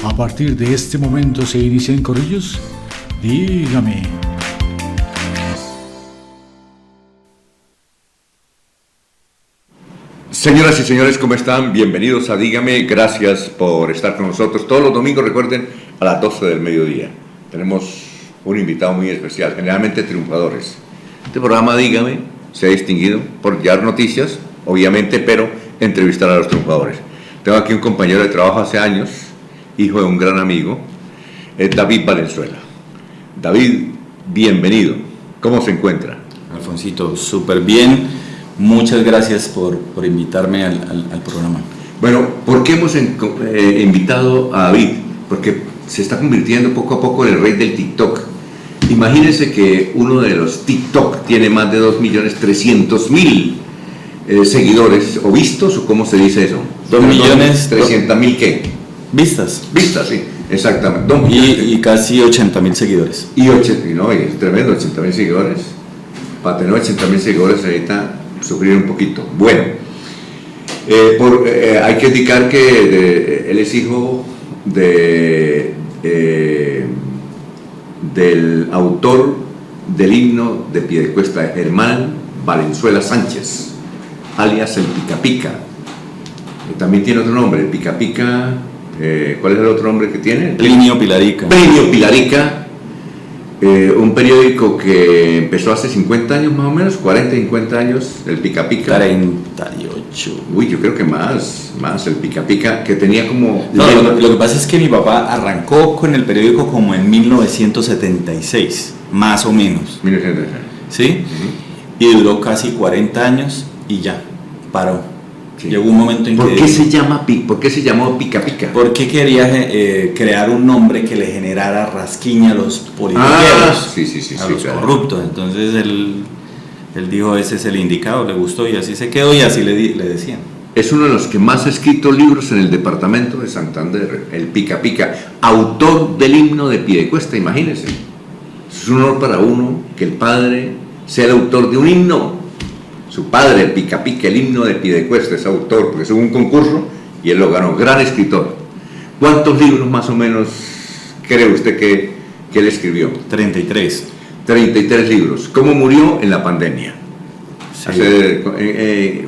A partir de este momento se inician corrillos. Dígame. Señoras y señores, ¿cómo están? Bienvenidos a Dígame. Gracias por estar con nosotros. Todos los domingos, recuerden, a las 12 del mediodía. Tenemos un invitado muy especial, generalmente triunfadores. Este programa, Dígame, se ha distinguido por llevar noticias, obviamente, pero entrevistar a los triunfadores. Tengo aquí un compañero de trabajo hace años, hijo de un gran amigo, es David Valenzuela. David, bienvenido. ¿Cómo se encuentra? Alfonsito, súper bien. Muchas gracias por invitarme al programa. Bueno, ¿por qué hemos invitado a David? Porque se está convirtiendo poco a poco en el rey del TikTok. Imagínense que uno de los TikTok tiene más de 2.300.000 seguidores, o vistos, o ¿cómo se dice eso? 2.300.000 ¿qué? Vistas. Vistas, sí, exactamente. Y casi 80.000 seguidores. Y es tremendo, 80.000 seguidores. Para tener 80.000 seguidores ahorita sufrir un poquito. Bueno, hay que indicar que él es hijo del autor del himno de Piedecuesta, Germán Valenzuela Sánchez, alias el Pica Pica. También tiene otro nombre, el Pica Pica. ¿Cuál es el otro nombre que tiene? Plinio Pilarica. Plinio Pilarica. Un periódico que empezó hace 50 años más o menos, 40, 50 años, el Pica Pica. 38. Uy, yo creo que más, el Pica Pica, que tenía como... No, lo que pasa es que mi papá arrancó con el periódico como en 1976, más o menos. 1976. ¿Sí? Uh-huh. Y duró casi 40 años y ya, paró. Sí. Llegó un momento en ¿Por qué se llamó Pica Pica? Porque quería crear un nombre que le generara rasquiña a los politiqueros, a los corruptos. Entonces él dijo, ese es el indicado, le gustó y así se quedó y así le decían. Es uno de los que más ha escrito libros en el departamento de Santander, el Pica Pica, autor del himno de Piedecuesta, imagínense. Es un honor para uno que el padre sea el autor de un himno. Su padre, el Pica Pica, el himno de Piedecuesta, es autor, porque es un concurso y él lo ganó, gran escritor. ¿Cuántos libros más o menos cree usted que él escribió? 33. 33 libros. ¿Cómo murió? En la pandemia. Sí.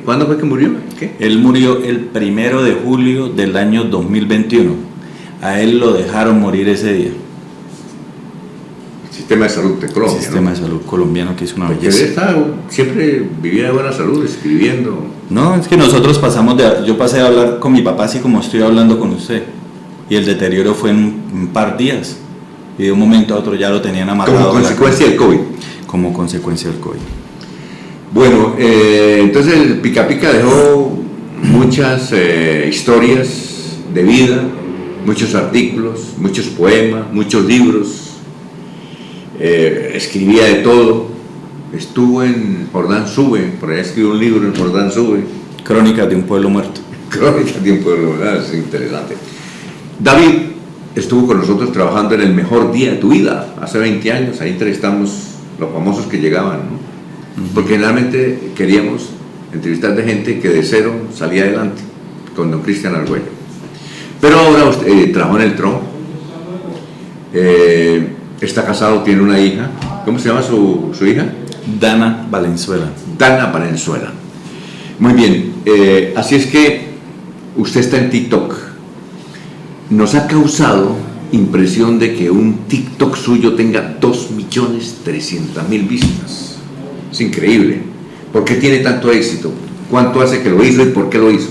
¿Cuándo fue que murió? ¿Qué? Él murió el 1 de julio del año 2021. A él lo dejaron morir ese día. Sistema de salud de Colombia. El sistema de salud colombiano, que es una belleza. Siempre vivía de buena salud, escribiendo. No, es que nosotros yo pasé a hablar con mi papá así como estoy hablando con usted, y el deterioro fue en un par de días, y de un momento a otro ya lo tenían amarrado. Como consecuencia del COVID. Como consecuencia del COVID. Bueno, entonces el Pica Pica dejó muchas historias de vida, muchos artículos, muchos poemas, muchos libros. Escribía de todo. Estuvo en Jordán Sube, por ahí escribió un libro en Jordán Sube. Crónicas de un pueblo muerto. Crónicas de un pueblo muerto, es interesante. David estuvo con nosotros trabajando en El Mejor Día de Tu Vida, hace 20 años, ahí entrevistamos los famosos que llegaban, ¿no? Uh-huh. Porque generalmente queríamos entrevistar de gente que de cero salía adelante, con don Cristian Argüello. Pero ahora usted trabajó en el TRO. Está casado, tiene una hija. ¿Cómo se llama su hija? Dana Valenzuela. Dana Valenzuela. Muy bien. Así es que usted está en TikTok. Nos ha causado impresión de que un TikTok suyo tenga 2.300.000 vistas. Es increíble. ¿Por qué tiene tanto éxito? ¿Cuánto hace que lo hizo y por qué lo hizo?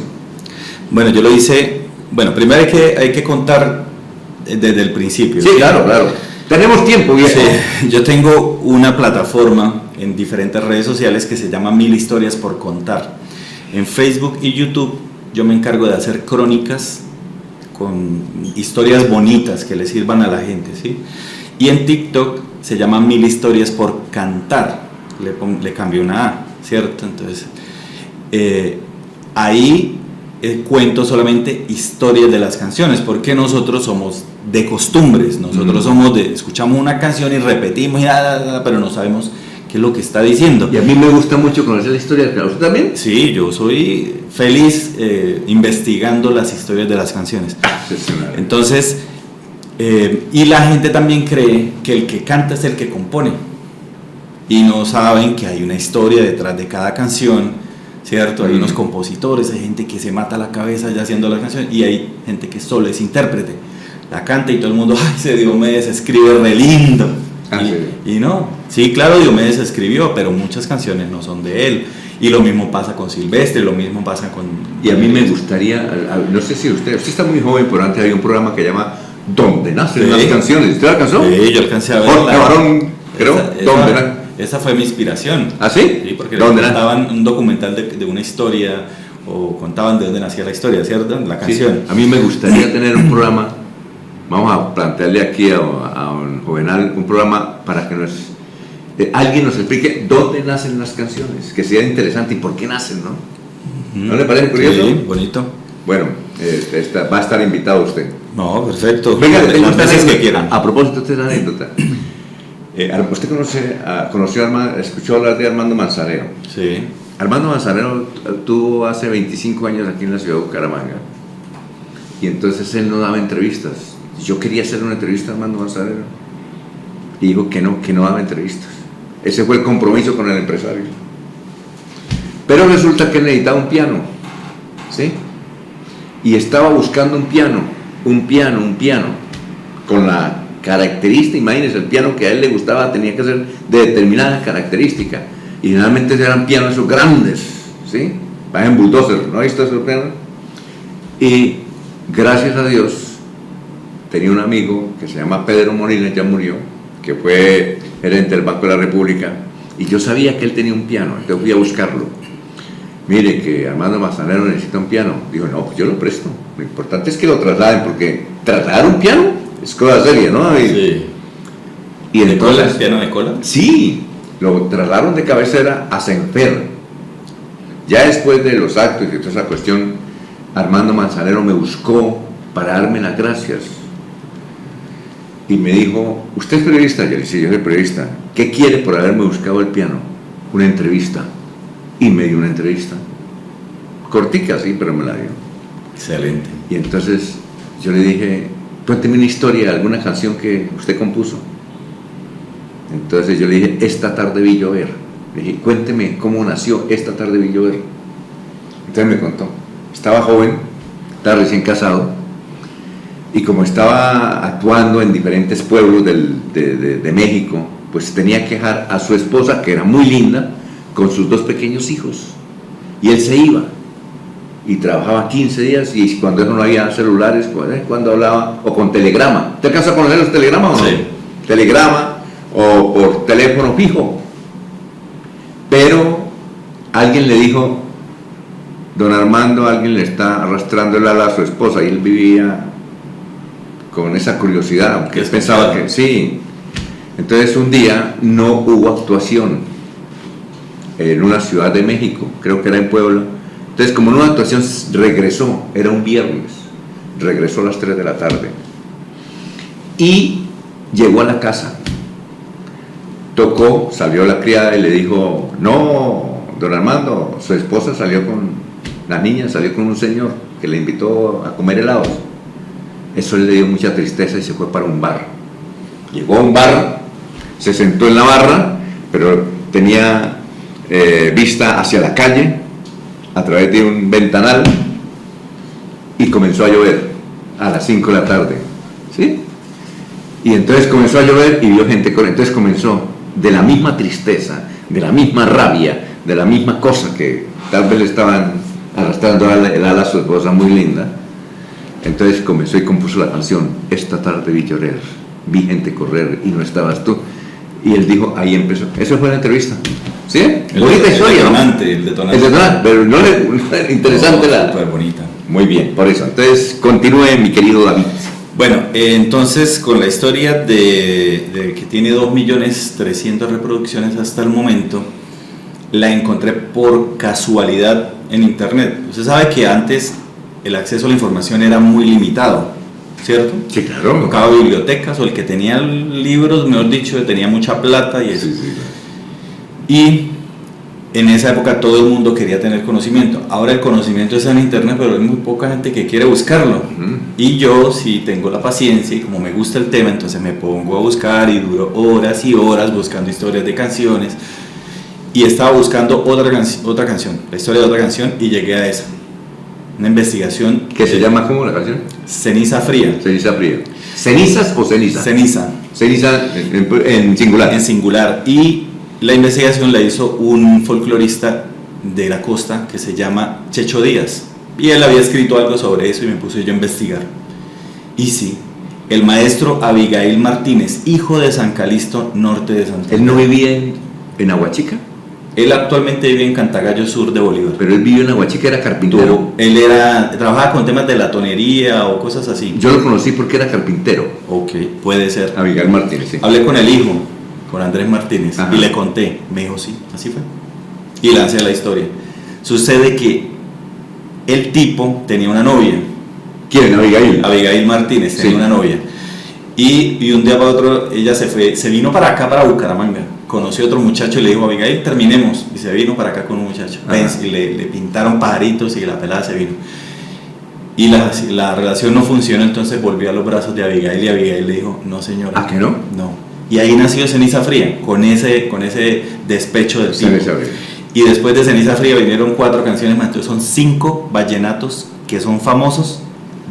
Bueno, yo lo hice... Bueno, primero hay que contar desde el principio. Sí, claro. Tenemos tiempo, viejo. Sí, yo tengo una plataforma en diferentes redes sociales que se llama 1000 historias por contar. En Facebook y YouTube yo me encargo de hacer crónicas con historias bonitas que le sirvan a la gente, ¿sí? Y en TikTok se llama 1000 historias por cantar. Le cambié una A, ¿cierto? Entonces, ahí cuento solamente historias de las canciones, porque nosotros somos de costumbres, nosotros somos escuchamos una canción y repetimos, pero no sabemos qué es lo que está diciendo. Y a mí me gusta mucho conocer la historia del canal. ¿Usted también? Sí, yo soy feliz investigando las historias de las canciones. Entonces, Y la gente también cree que el que canta es el que compone. Y no saben que hay una historia detrás de cada canción, ¿cierto? Hay unos compositores, hay gente que se mata la cabeza ya haciendo la canción, y hay gente que solo es intérprete. La canta y todo el mundo, ay, ese Diomedes escribe re lindo. Y no, sí, claro, Diomedes escribió, pero muchas canciones no son de él. Y lo mismo pasa con Silvestre, lo mismo pasa con... Y a mí me gustaría, no sé si usted está muy joven, pero antes había un programa que llama Donde nacen las canciones. ¿Usted la alcanzó? Sí, yo alcancé a ver. Jorge Barón, creo. Esa fue mi inspiración. ¿Ah, sí? Sí, porque contaban un documental de una historia, o contaban de dónde nacía la historia, ¿cierto? La canción. Sí, a mí me gustaría tener un programa, vamos a plantearle aquí a un Juvenal, un programa para que alguien nos explique dónde nacen las canciones, que sea interesante y por qué nacen, ¿no? ¿No le parece curioso? Sí, bonito. Bueno, va a estar invitado usted. No, perfecto. Venga, le tengo las veces que quieran. A propósito de esta anécdota, usted escuchó hablar de Armando Manzanero. Sí. Armando Manzanero tuvo hace 25 años aquí en la ciudad de Bucaramanga, y entonces él no daba entrevistas. Yo quería hacer una entrevista a Armando Manzanero y dijo que no daba entrevistas. Ese fue el compromiso con el empresario. Pero resulta que él necesitaba un piano, ¿sí? Y estaba buscando un piano, con la característica, imagínense, el piano que a él le gustaba tenía que ser de determinada característica. Y generalmente eran pianos esos grandes, ¿sí? Van en bulldozer, ¿no ha visto esos pianos? Y gracias a Dios, tenía un amigo que se llama Pedro Molina, ya murió, que fue gerente del Banco de la República, y yo sabía que él tenía un piano, entonces fui a buscarlo. Mire, que Armando Manzanero necesita un piano. Digo, no, pues yo lo presto. Lo importante es que lo trasladen, porque trasladar un piano es cosa seria, ¿no? Sí. Y ¿De entonces, cola? ¿Piano de cola? Sí, lo trasladaron de cabecera a Senfer. Ya después de los actos y toda esa cuestión, Armando Manzanero me buscó para darme las gracias. Y me dijo, ¿usted es periodista? Yo le dije, yo soy periodista. ¿Qué quiere por haberme buscado el piano? Una entrevista. Y me dio una entrevista. Cortica, sí, pero me la dio. Excelente. Y entonces yo le dije, cuénteme una historia, alguna canción que usted compuso. Entonces yo le dije, Esta tarde vi llover. Le dije, cuénteme cómo nació Esta tarde vi llover. Entonces me contó. Estaba joven, estaba recién casado, y como estaba actuando en diferentes pueblos de México, pues tenía que dejar a su esposa, que era muy linda, con sus 2 pequeños hijos. Y él se iba y trabajaba 15 días, y cuando no había celulares, cuando hablaba, o con telegrama. ¿Te alcanza a conocer los telegramas o no? Sí. Telegrama o por teléfono fijo. Pero alguien le dijo, don Armando, alguien le está arrastrando el ala a su esposa, y él vivía con esa curiosidad, aunque él pensaba que sí. Entonces un día no hubo actuación en una ciudad de México, creo que era en Puebla. Entonces, como en una actuación, regresó, era un viernes, regresó a las 3 de la tarde y llegó a la casa, tocó, salió la criada y le dijo, no, don Armando, su esposa salió con la niña, salió con un señor que le invitó a comer helados. Eso le dio mucha tristeza y se fue para un bar. Llegó a un bar, se sentó en la barra, pero tenía vista hacia la calle a través de un ventanal, y comenzó a llover a las 5 de la tarde, ¿sí? Y entonces comenzó a llover y vio gente correr. Entonces comenzó, de la misma tristeza, de la misma rabia, de la misma cosa que tal vez le estaban arrastrando el ala a su esposa muy linda. Entonces comenzó y compuso la canción, Esta tarde vi llover, vi gente correr y no estabas tú. Y él dijo, ahí empezó. Eso fue la entrevista. ¿Sí? Bonita historia, ¿no? El detonante. El detonante, pero no le interesante la... Súper bonita. Muy bien, por eso. Entonces, continúe, mi querido David. Bueno, entonces con la historia de que tiene 2.300.000 reproducciones hasta el momento, la encontré por casualidad en internet. Usted sabe que antes el acceso a la información era muy limitado, ¿cierto? Sí, claro. Tocaba bibliotecas, o el que tenía libros, mejor dicho, tenía mucha plata y eso. Sí, sí. Y en esa época todo el mundo quería tener conocimiento. Ahora el conocimiento está en internet, pero hay muy poca gente que quiere buscarlo. Y yo sí tengo la paciencia y como me gusta el tema, entonces me pongo a buscar y duro horas y horas buscando historias de canciones. Y estaba buscando otra canción, la historia de otra canción, y llegué a esa. Una investigación. ¿Qué se llama cómo la canción? Ceniza Fría. Ceniza Fría. ¿Cenizas o ceniza? Ceniza. Ceniza en singular. En singular. Y la investigación la hizo un folclorista de la costa que se llama Checho Díaz. Y él había escrito algo sobre eso y me puse yo a investigar. Y sí, el maestro Abigail Martínez, hijo de San Calixto, norte de Santander. ¿Él no vivía en Aguachica? Él actualmente vive en Cantagallo, sur de Bolívar. Pero él vivió en Aguachica, era carpintero. Él trabajaba con temas de latonería o cosas así. Yo lo conocí porque era carpintero. Ok, puede ser. Abigail Martínez, sí. Hablé con el hijo, con Andrés Martínez, Ajá. y le conté. Me dijo, sí, así fue. Y lancé la historia. Sucede que el tipo tenía una novia. ¿Quién? Abigail. Abigail Martínez tenía Sí. una novia. Y un día para otro ella se vino para acá, para Bucaramanga. Conoció a otro muchacho y le dijo, Abigail, terminemos. Y se vino para acá con un muchacho. Y le pintaron pajaritos y la pelada se vino. Y la relación no funcionó, entonces volvió a los brazos de Abigail y Abigail le dijo, no señora. ¿Ah, que no? No. Y ahí nació Ceniza Fría, con ese despecho del tipo. Ceniza Fría. Y después de Ceniza Fría vinieron 4 canciones más, entonces son 5 vallenatos que son famosos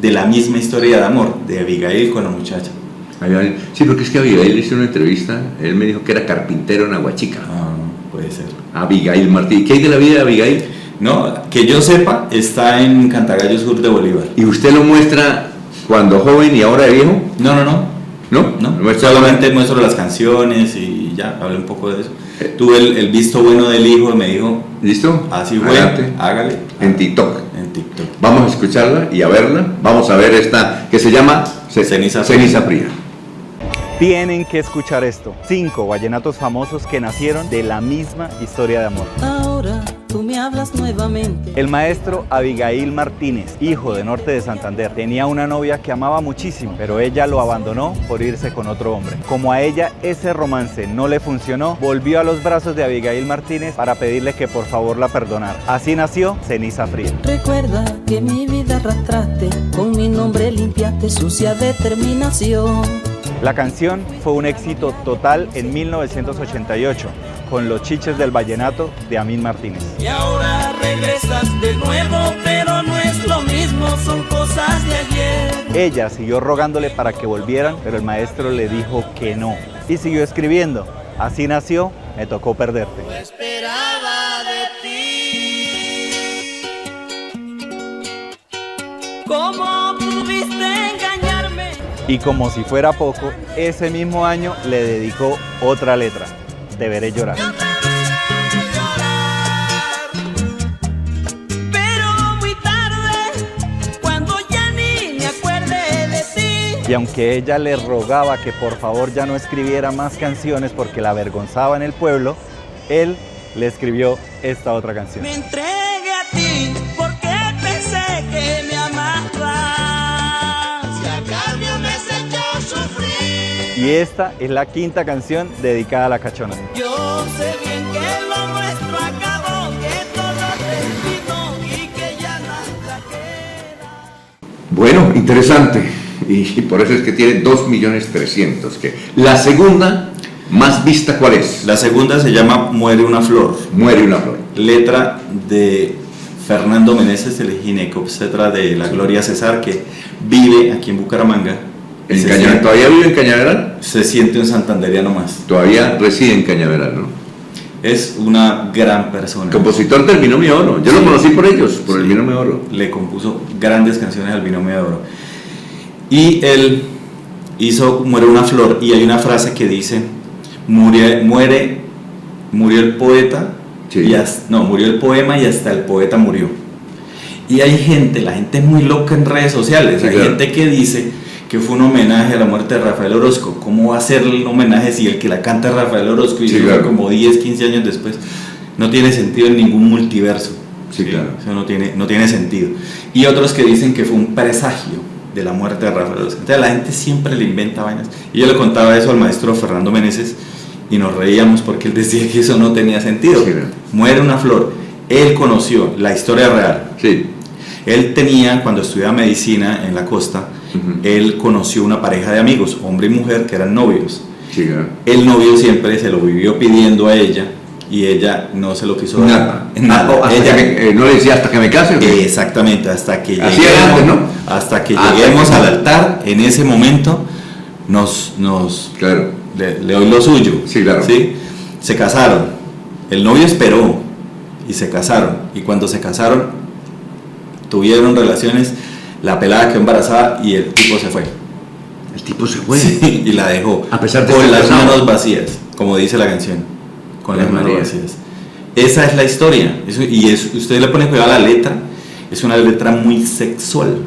de la misma historia de amor, de Abigail con la muchacha. Abigail. Sí, porque es que Abigail hizo una entrevista, él me dijo que era carpintero en Aguachica. Ah, puede ser. Abigail Martínez. ¿Qué hay de la vida de Abigail? No, que yo sepa, está en Cantagallo, sur de Bolívar. ¿Y usted lo muestra cuando joven y ahora de viejo? No. ¿No? No, ¿Lo muestra solamente muestro las canciones y ya, hablé un poco de eso. Tuve el visto bueno del hijo y me dijo, ¿Listo? así fue, Adelante. hágale. En TikTok. En TikTok. Vamos a escucharla y a verla. Vamos a ver esta que se llama Ceniza Fría. Tienen que escuchar esto. 5 vallenatos famosos que nacieron de la misma historia de amor. Ahora tú me hablas nuevamente. El maestro Abigail Martínez, hijo de Norte de Santander, tenía una novia que amaba muchísimo, pero ella lo abandonó por irse con otro hombre. Como a ella ese romance no le funcionó, volvió a los brazos de Abigail Martínez para pedirle que por favor la perdonara. Así nació Ceniza Fría. Recuerda que mi vida arrastraste, con mi nombre limpiaste sucia determinación. La canción fue un éxito total en 1988 con Los Chiches del Vallenato de Amín Martínez. Y ahora regresas de nuevo, pero no es lo mismo, son cosas de ayer. Ella siguió rogándole para que volvieran, pero el maestro le dijo que no y siguió escribiendo. Así nació Me Tocó Perderte. Yo esperaba de ti. ¿Cómo pudiste engañarme? Y como si fuera poco, ese mismo año le dedicó otra letra, Te Veré Llorar. Yo te veré llorar, pero muy tarde, cuando ya ni me acuerde de ti. Y aunque ella le rogaba que por favor ya no escribiera más canciones porque la avergonzaba en el pueblo, él le escribió esta otra canción. Me entregué a ti porque pensé que me amabas. Y a cambio me has hecho sufrir. Y esta es la 5ª canción dedicada a la cachona. Yo sé bien que lo nuestro acabó, que todo terminó y que ya nada queda. Bueno, interesante. Y por eso es que tiene 2.300.000. Que la segunda más vista, ¿cuál es? La segunda se llama Muere una flor, Muere una flor. letra de Fernando Meneses, el ginecobstetra de la Gloria César, que vive aquí en Bucaramanga. En Se Cañaveral. siente- ¿Todavía vive en Cañaveral? Se siente un santanderiano más. Todavía reside en Cañaveral, ¿no? Es una gran persona. Compositor del Binomio de Oro. Yo lo Sí. conocí por ellos, por el Sí. Binomio de Oro. Le compuso grandes canciones al Binomio de Oro. Y él hizo Muere una flor, y hay una frase que dice, murió el poeta, Sí. murió el poema y hasta el poeta murió. Y hay gente, la gente es muy loca en redes sociales, Sí, hay claro. gente que dice que fue un homenaje a la muerte de Rafael Orozco. ¿Cómo va a ser un homenaje si el que la canta es Rafael Orozco y Sí, eso fue claro. como 10, 15 años después? No tiene sentido en ningún multiverso. Sí, claro. Eso no tiene sentido. Y otros que dicen que fue un presagio de la muerte de Rafael Orozco. Entonces la gente siempre le inventa vainas. Y yo le contaba eso al maestro Fernando Meneses y nos reíamos porque él decía que eso no tenía sentido. Sí. Muere una flor. Él conoció la historia real. Sí. Él tenía, cuando estudiaba medicina en la costa, él conoció una pareja de amigos, hombre y mujer, que eran novios. Sí, claro. El novio siempre se lo vivió pidiendo a ella y ella no se lo quiso dar. Nada. No le decía hasta que me case. ¿O qué? Exactamente, hasta que Así lleguemos, era antes, ¿no? hasta que Hasta lleguemos que- al altar, en ese momento Claro. le doy lo suyo. Sí, claro. ¿Sí? Se casaron. El novio esperó y se casaron. Y cuando se casaron, tuvieron relaciones, la pelada quedó embarazada y el tipo se fue. El tipo se fue. Sí, y la dejó. A pesar de con estar las casado. manos vacías, como dice la canción. Con las manos María. vacías. Esa es la historia. Usted le pone cuidado a la letra. Es una letra muy sexual.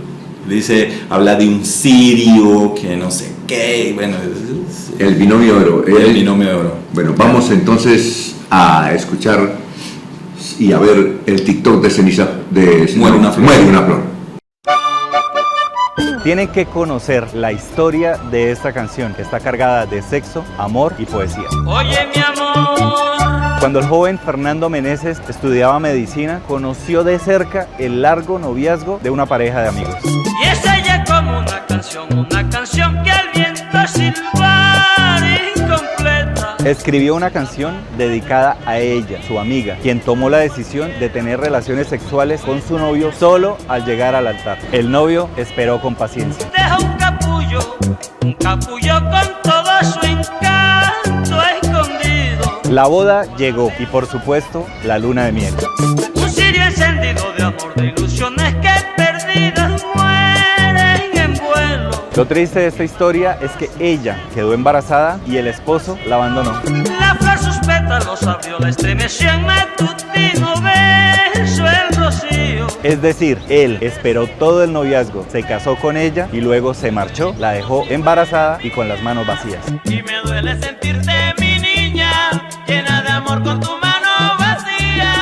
Dice, habla de un sirio que no sé qué. Y bueno, El binomio de oro. el binomio de oro. Bueno, vamos entonces a escuchar y a ver el TikTok de Ceniza. Muere una flor. Muere una flor. Tienen que conocer la historia de esta canción, que está cargada de sexo, amor y poesía. Oye mi amor, Cuando el joven Fernando Meneses estudiaba medicina, conoció de cerca el largo noviazgo de una pareja de amigos. y es ella como una canción que al viento silbar incompleta. Escribió una canción dedicada a ella, su amiga, quien tomó la decisión de tener relaciones sexuales con su novio solo al llegar al altar. El novio esperó con paciencia. Deja un capullo con todo su encanto escondido. La boda llegó y por supuesto la luna de miel. Un cirio encendido de amor, de ilusiones que perdidas mueren en vuelo. Lo triste de esta historia es que ella quedó embarazada y el esposo la abandonó. La flor sus pétalos abrió, la estremeció en matutino beso el rocío. Es decir, él esperó todo el noviazgo, se casó con ella y luego se marchó, la dejó embarazada y con las manos vacías. Y me duele sentirte, mi niña, llena de amor con tu mano vacía.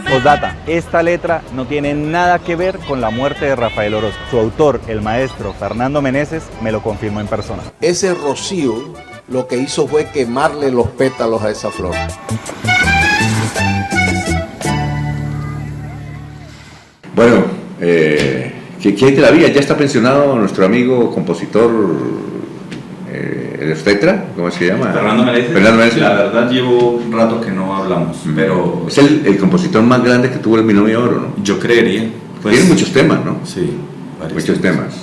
Postdata, esta letra no tiene nada que ver con la muerte de Rafael Orozco. Su autor, el maestro Fernando Meneses, me lo confirmó en persona. Ese rocío lo que hizo fue quemarle los pétalos a esa flor. Bueno, ¿qué hay de la vida? Ya está pensionado nuestro amigo compositor, el obstetra, ¿cómo se llama? Fernando Meneses. Fernando Meneses. La verdad llevo un rato que no hablamos, pero Es el compositor más grande que tuvo el binomio de oro, ¿no? yo creería. Pues, Tiene muchos temas, ¿no? Sí, varios Muchos temas.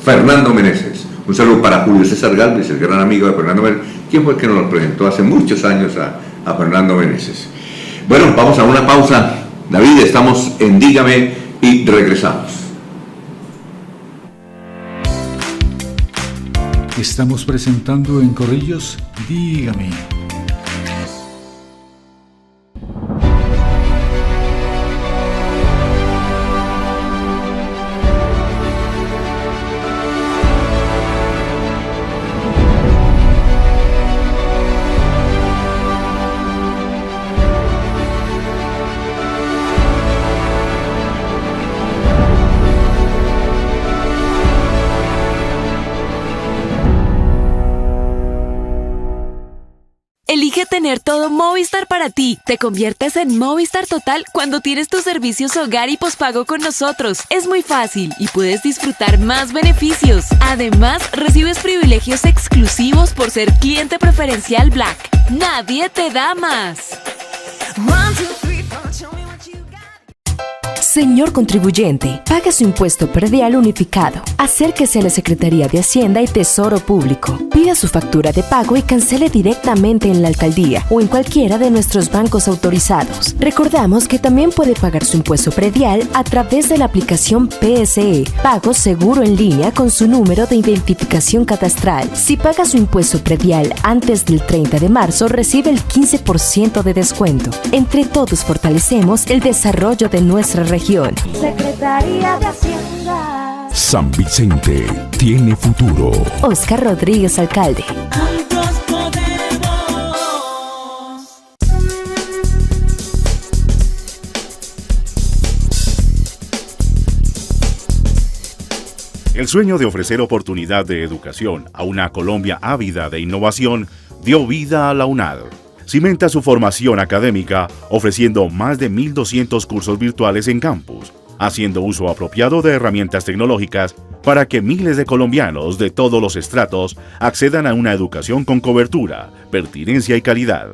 Fernando Meneses. Un saludo para Julio César Galvez, el gran amigo de Fernando Meneses. ¿Quién fue el que nos lo presentó hace muchos años a Fernando Meneses? Bueno, vamos a una pausa. David, estamos en Dígame y regresamos. Estamos presentando en Corrillos, Dígame. Elige tener todo Movistar para ti. Te conviertes en Movistar Total cuando tienes tus servicios hogar y pospago con nosotros. Es muy fácil y puedes disfrutar más beneficios. Además, recibes privilegios exclusivos por ser cliente preferencial Black. Nadie te da más. Señor contribuyente, paga su impuesto predial unificado. Acérquese a la Secretaría de Hacienda y Tesoro Público. Pida su factura de pago y cancele directamente en la alcaldía o en cualquiera de nuestros bancos autorizados. Recordamos que también puede pagar su impuesto predial a través de la aplicación PSE, Pago Seguro en Línea con su número de identificación catastral. Si paga su impuesto predial antes del 30 de marzo, recibe el 15% de descuento. Entre todos fortalecemos el desarrollo de nuestra región. Secretaría de Hacienda. San Vicente tiene futuro. Oscar Rodríguez, alcalde. Juntos podemos. El sueño de ofrecer oportunidad de educación a una Colombia ávida de innovación dio vida a la UNAD. Cimenta su formación académica ofreciendo más de 1.200 cursos virtuales en campus, haciendo uso apropiado de herramientas tecnológicas para que miles de colombianos de todos los estratos accedan a una educación con cobertura, pertinencia y calidad.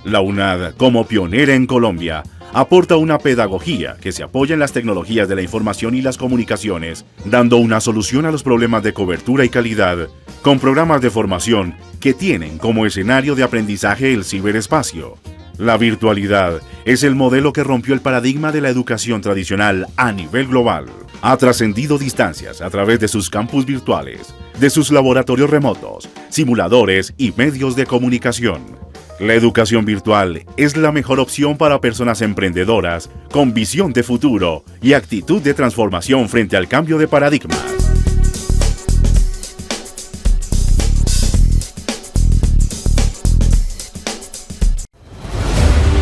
La UNAD, como pionera en Colombia, aporta una pedagogía que se apoya en las tecnologías de la información y las comunicaciones, dando una solución a los problemas de cobertura y calidad, con programas de formación que tienen como escenario de aprendizaje el ciberespacio. La virtualidad es el modelo que rompió el paradigma de la educación tradicional a nivel global. Ha trascendido distancias a través de sus campus virtuales, de sus laboratorios remotos, simuladores y medios de comunicación. La educación virtual es la mejor opción para personas emprendedoras con visión de futuro y actitud de transformación frente al cambio de paradigma.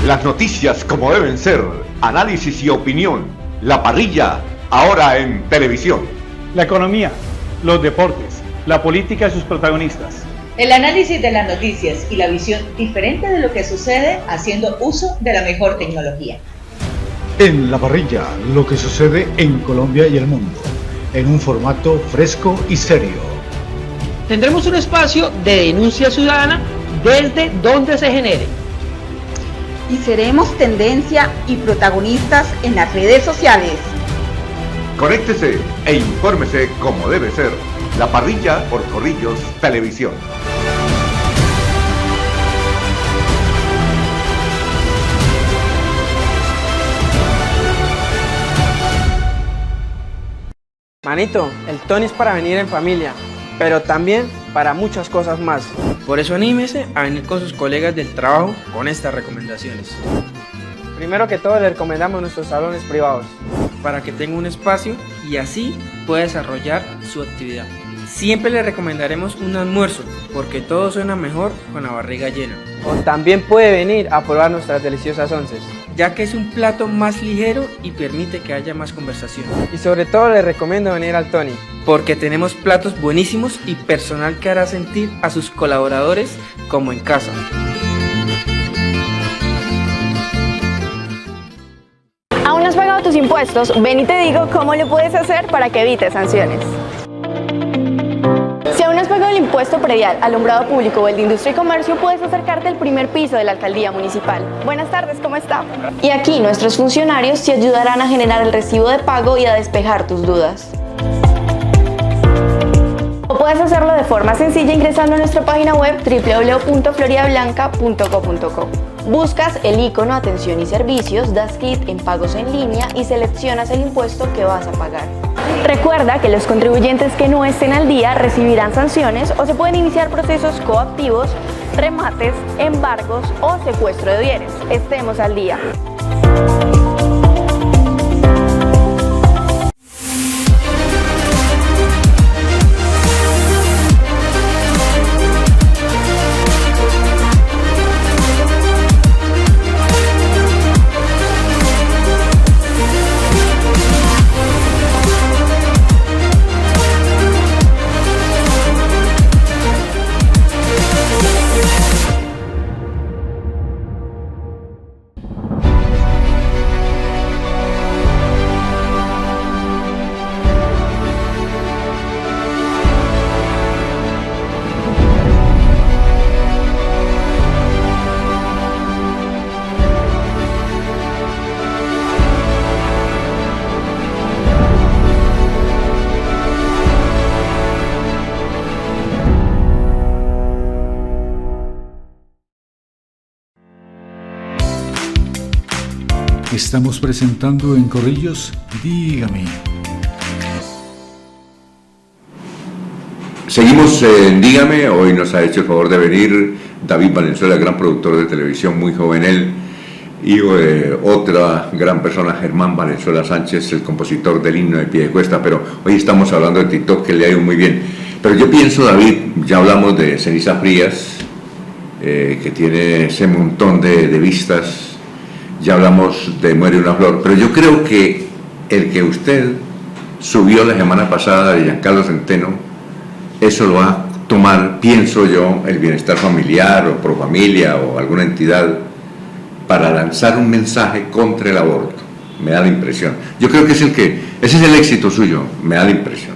Las noticias como deben ser, análisis y opinión. La Parrilla, ahora en televisión. La economía, los deportes, la política y sus protagonistas. El análisis de las noticias y la visión diferente de lo que sucede haciendo uso de la mejor tecnología. En La Parrilla, lo que sucede en Colombia y el mundo, en un formato fresco y serio. Tendremos un espacio de denuncia ciudadana desde donde se genere. Y seremos tendencia y protagonistas en las redes sociales. Conéctese e infórmese como debe ser. La Parrilla por Corrillos Televisión. Manito, el Tony es para venir en familia, pero también para muchas cosas más. Por eso anímese a venir con sus colegas del trabajo con estas recomendaciones. Primero que todo, le recomendamos nuestros salones privados para que tenga un espacio y así pueda desarrollar su actividad. Siempre le recomendaremos un almuerzo porque todo suena mejor con la barriga llena. O también puede venir a probar nuestras deliciosas onces, ya que es un plato más ligero y permite que haya más conversación. Y sobre todo le recomiendo venir al Tony, porque tenemos platos buenísimos y personal que hará sentir a sus colaboradores como en casa. ¿Aún no has pagado tus impuestos? Ven y te digo cómo lo puedes hacer para que evites sanciones. Si aún no has pagado el impuesto predial, alumbrado público o el de industria y comercio, puedes acercarte al primer piso de la alcaldía municipal. Buenas tardes, ¿cómo está? Y aquí nuestros funcionarios te ayudarán a generar el recibo de pago y a despejar tus dudas. O puedes hacerlo de forma sencilla ingresando a nuestra página web www.floridablanca.co.co. Buscas el icono Atención y Servicios, das clic en Pagos en línea y seleccionas el impuesto que vas a pagar. Recuerda que los contribuyentes que no estén al día recibirán sanciones o se pueden iniciar procesos coactivos, remates, embargos o secuestro de bienes. Estemos al día. Estamos presentando en Corrillos, Dígame. Seguimos en Dígame. Hoy nos ha hecho el favor de venir David Valenzuela, gran productor de televisión, muy joven él, hijo de otra gran persona, Germán Valenzuela Sánchez, el compositor del himno de Piedecuesta. Pero hoy estamos hablando de TikTok, que le ha ido muy bien. Pero yo pienso, David, ya hablamos de Cenizas Frías, que tiene ese montón de vistas. Ya hablamos de Muere una flor, pero yo creo que el que usted subió la semana pasada de Giancarlo Centeno, eso lo va a tomar, pienso yo, el Bienestar Familiar o Profamilia o alguna entidad para lanzar un mensaje contra el aborto. Me da la impresión. Yo creo que ese es el éxito suyo, me da la impresión.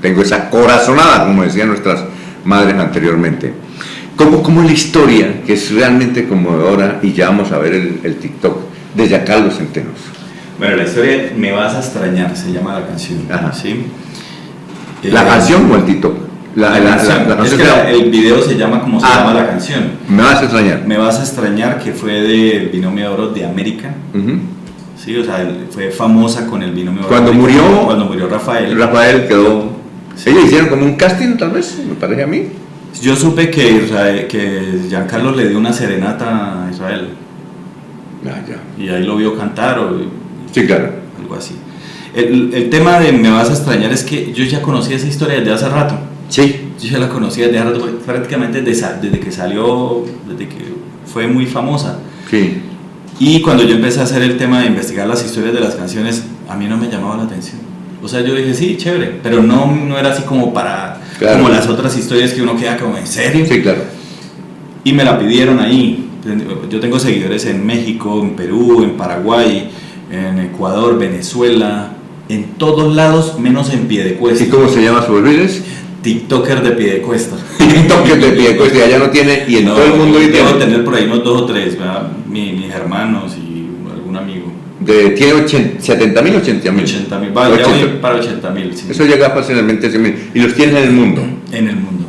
Tengo esa corazonada, como decían nuestras madres anteriormente. Como la historia, que es realmente conmovedora, y ya vamos a ver el TikTok de Giancarlo Centeno. Bueno, la historia Me vas a extrañar, se llama la canción. ¿Sí? ¿La canción o el TikTok? La canción. Es que el video se llama como se llama la canción. Me vas a extrañar. Me vas a extrañar, que fue del Binomio de Oro de América. Sí, o sea, fue famosa con el Binomio de Oro. Cuando murió Rafael. Rafael quedó. Sí. Ellos hicieron como un casting, tal vez, me parece a mí. Yo supe que Giancarlo le dio una serenata a Israel. Y ahí lo vio cantar. Sí, claro. Algo así. El tema de Me vas a extrañar es que yo ya conocía esa historia desde hace rato. Sí. Yo ya la conocía desde hace rato, prácticamente desde que salió, desde que fue muy famosa. Sí. Y cuando yo empecé a hacer el tema de investigar las historias de las canciones, a mí no me llamaba la atención. O sea, yo dije, sí, chévere, pero no era así como como las otras historias que uno queda como, ¿en serio? Sí, claro. Y me la pidieron ahí. Yo tengo seguidores en México, en Perú, en Paraguay, en Ecuador, Venezuela, en todos lados, menos en Piedecuesta. ¿Y cómo se llama su business? TikToker de Piedecuesta. TikToker de Piedecuesta, ya no tiene, y en todo el mundo debo tener por ahí unos 2 o 3, ¿verdad? Mis hermanos y algún amigo. Tiene 70.000 o 80.000. 80.000, vale, ya voy para 80.000. Sí. Eso llega fácilmente a 100.000. ¿Y los tienes en el mundo? En el mundo.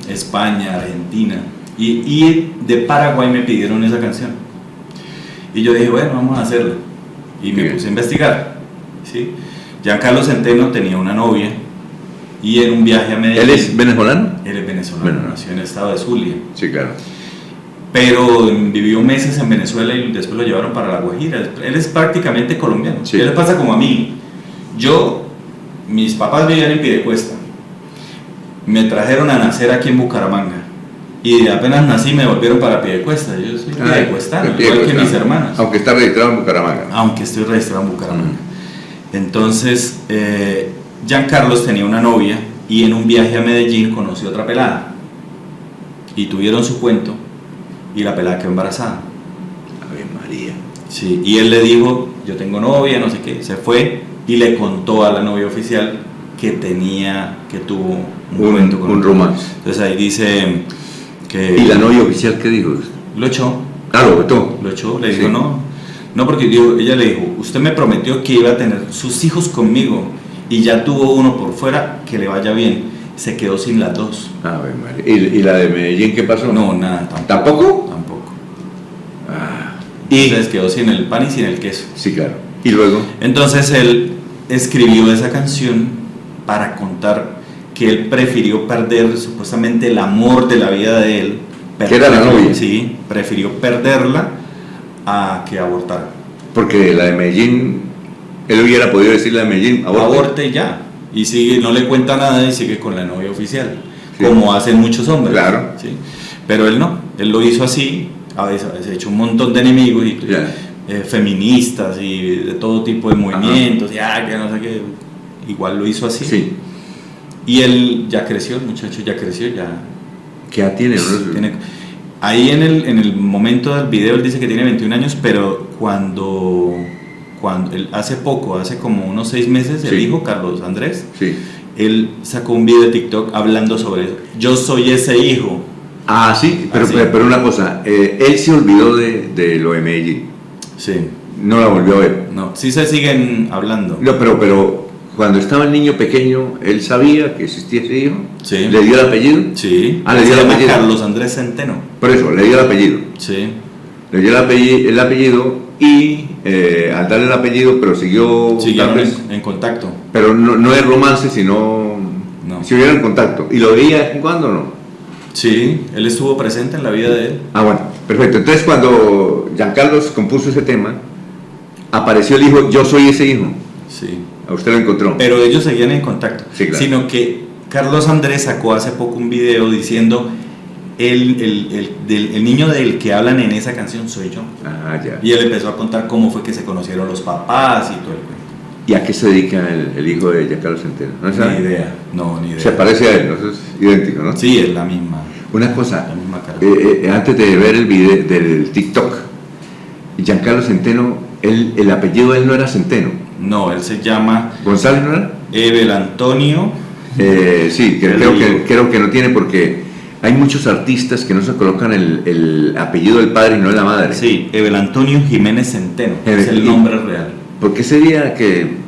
España, Argentina. Y de Paraguay me pidieron esa canción. Y yo dije, bueno, vamos a hacerla. Y me puse a investigar. ¿Sí? Giancarlo Centeno tenía una novia. Y en un viaje a Medellín. ¿Él es venezolano? Él es venezolano, nació en el estado de Zulia. Sí, claro. Pero vivió meses en Venezuela y después lo llevaron para La Guajira. Él es prácticamente colombiano. Sí. ¿Qué le pasa como a mí? Mis papás vivían en Piedecuesta. Me trajeron a nacer aquí en Bucaramanga. Y apenas nací me volvieron para Piedecuesta. Yo soy piedecuestano, igual que mis hermanas. Aunque está registrado en Bucaramanga. Aunque estoy registrado en Bucaramanga. Entonces, Giancarlo tenía una novia y en un viaje a Medellín conoció otra pelada. Y tuvieron su cuento. Y la pelada quedó embarazada. Ave María. Sí, y él le dijo, yo tengo novia, no sé qué. Se fue y le contó a la novia oficial que tuvo un romance. Entonces ahí dice que... ¿Y la novia oficial qué dijo? Lo echó. Lo vetó. Lo echó, le dijo no, porque ella le dijo, usted me prometió que iba a tener sus hijos conmigo y ya tuvo uno por fuera, que le vaya bien. Se quedó sin las dos. ¿Y la de Medellín qué pasó? No, nada. ¿Tampoco? Tampoco. Entonces quedó sin el pan y sin el queso. Sí, claro. ¿Y luego? Entonces él escribió esa canción para contar que él prefirió perder supuestamente el amor de la vida de él. ¿Que era la novia? Sí, prefirió perderla a que abortar. Porque la de Medellín, él hubiera podido decirle a Medellín, aborte ya. Y sigue, no le cuenta nada y sigue con la novia oficial, como hacen muchos hombres. Claro. ¿Sí? Pero él no, él lo hizo así, a veces ha hecho un montón de enemigos, feministas y de todo tipo de movimientos, que no sé qué, igual lo hizo así. Sí. Y él ya creció, el muchacho ya creció, ya. ¿Qué edad tiene? Ahí en el momento del video él dice que tiene 21 años, pero cuando hace como unos 6 meses, el hijo, Carlos Andrés, él sacó un video de TikTok hablando sobre eso. Yo soy ese hijo. Sí, pero una cosa, él se olvidó de lo de Medellín. Sí. No la volvió a ver. No, sí se siguen hablando. No, pero cuando estaba el niño pequeño, él sabía que existía ese hijo. Sí. ¿Le dio el apellido? Sí. Le dio el apellido. Carlos Andrés Centeno. Por eso, le dio el apellido. Sí. Le dio el apellido y al darle el apellido, pero siguieron en contacto. Pero no es romance, sino siguieron en contacto. ¿Y lo veía de vez en cuando o no? Sí, él estuvo presente en la vida de él. Bueno, perfecto. Entonces cuando Giancarlo compuso ese tema, apareció el hijo, yo soy ese hijo. Sí. A usted lo encontró. Pero ellos seguían en contacto. Sí, claro. Sino que Carlos Andrés sacó hace poco un video diciendo el niño del que hablan en esa canción soy yo. Ya. Y él empezó a contar cómo fue que se conocieron los papás y todo el cuento. ¿Y a qué se dedica el hijo de Giancarlo Centeno? ¿No sabe? Ni idea, no, ni idea. Se parece a él, ¿no? Es idéntico, ¿no? Sí, es la misma. Una cosa, la misma cara. Antes de ver el video del TikTok, Giancarlo Centeno, el apellido de él no era Centeno. No, él se llama... ¿González no era? Ebel Antonio. Sí, creo que no tiene, porque hay muchos artistas que no se colocan el apellido del padre y no de la madre. Sí, Ebel Antonio Jiménez Centeno, es el nombre real. ¿Por qué sería que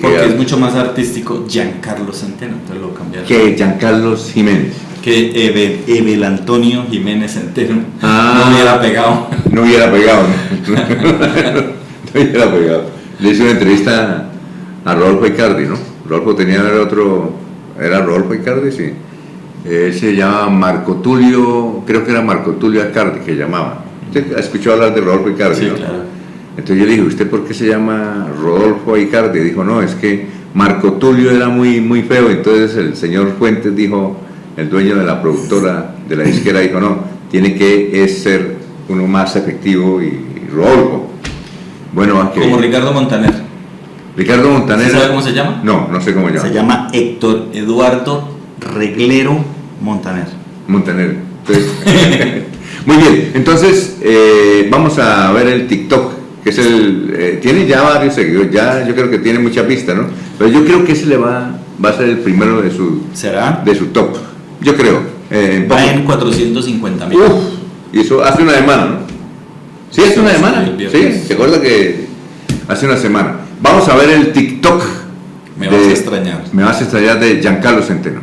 porque es mucho más artístico Giancarlo Centeno, entonces lo cambiaron. Que Giancarlo Jiménez. Que Ebel Antonio Jiménez Centeno. No hubiera pegado. No hubiera pegado. No hubiera pegado. Le hice una entrevista a Rodolfo Icardi, ¿no? Rodolfo tenía otro... ¿Era Rodolfo Icardi? Sí. Se llama Marco Tulio, creo que era Marco Tulio Icardi que llamaba. Usted escuchó hablar de Rodolfo Icardi, sí, ¿no? Claro. Entonces yo le dije, ¿usted por qué se llama Rodolfo Icardi? Dijo, no, es que Marco Tulio era muy, muy feo. Entonces el señor Fuentes dijo, el dueño de la productora de la disquera, dijo, no, tiene que ser uno más efectivo y Rodolfo. Bueno, como Ricardo Montaner. Ricardo Montaner. ¿Sabe cómo se llama? No sé cómo se llama. Se llama Héctor Eduardo Reglero Montaner. Montaner. Entonces, muy bien, entonces vamos a ver el TikTok, que es tiene ya varios seguidores, ya yo creo que tiene mucha pista, ¿no? Pero yo creo que ese va a ser el primero de su... ¿Será? De su top, yo creo. Va en 450,000. Y eso hace una semana, ¿no? Sí, hace una semana. Sí, se acuerda que hace una semana. Vamos a ver el TikTok. Me vas a extrañar. Me vas a extrañar de Giancarlo Centeno.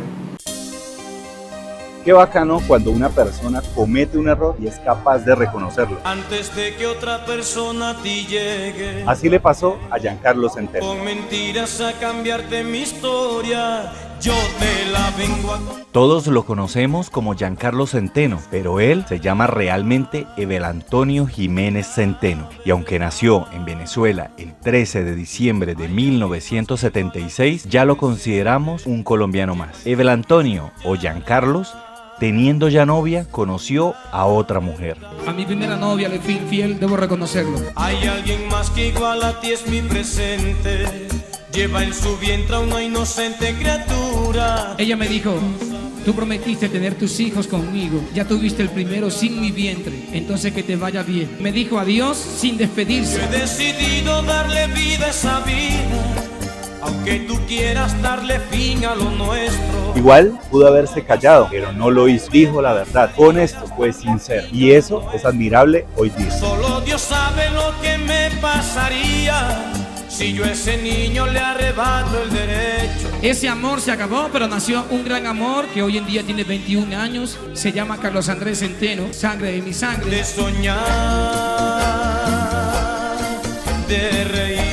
Qué bacano cuando una persona comete un error y es capaz de reconocerlo. Antes de que otra persona a ti llegue. Así le pasó a Giancarlo Centeno. Con mentiras a cambiarte mi historia, yo te la vengo a contar. Todos lo conocemos como Giancarlo Centeno, pero él se llama realmente Ebel Antonio Jiménez Centeno. Y aunque nació en Venezuela el 13 de diciembre de 1976, ya lo consideramos un colombiano más. Ebel Antonio o Giancarlos, teniendo ya novia, conoció a otra mujer. A mi primera novia le fui infiel, debo reconocerlo. Hay alguien más que igual a ti es mi presente. Lleva en su vientre a una inocente criatura. Ella me dijo, tú prometiste tener tus hijos conmigo. Ya tuviste el primero sin mi vientre, entonces que te vaya bien. Me dijo adiós sin despedirse. Yo he decidido darle vida a esa vida, aunque tú quieras darle fin a lo nuestro. Igual pudo haberse callado, pero no lo hizo. Dijo la verdad, honesto, fue sincero. Y eso es admirable hoy día. Solo Dios sabe lo que me pasaría si yo a ese niño le arrebato el derecho. Ese amor se acabó, pero nació un gran amor que hoy en día tiene 21 años. Se llama Carlos Andrés Centeno, sangre de mi sangre. De soñar, de reír.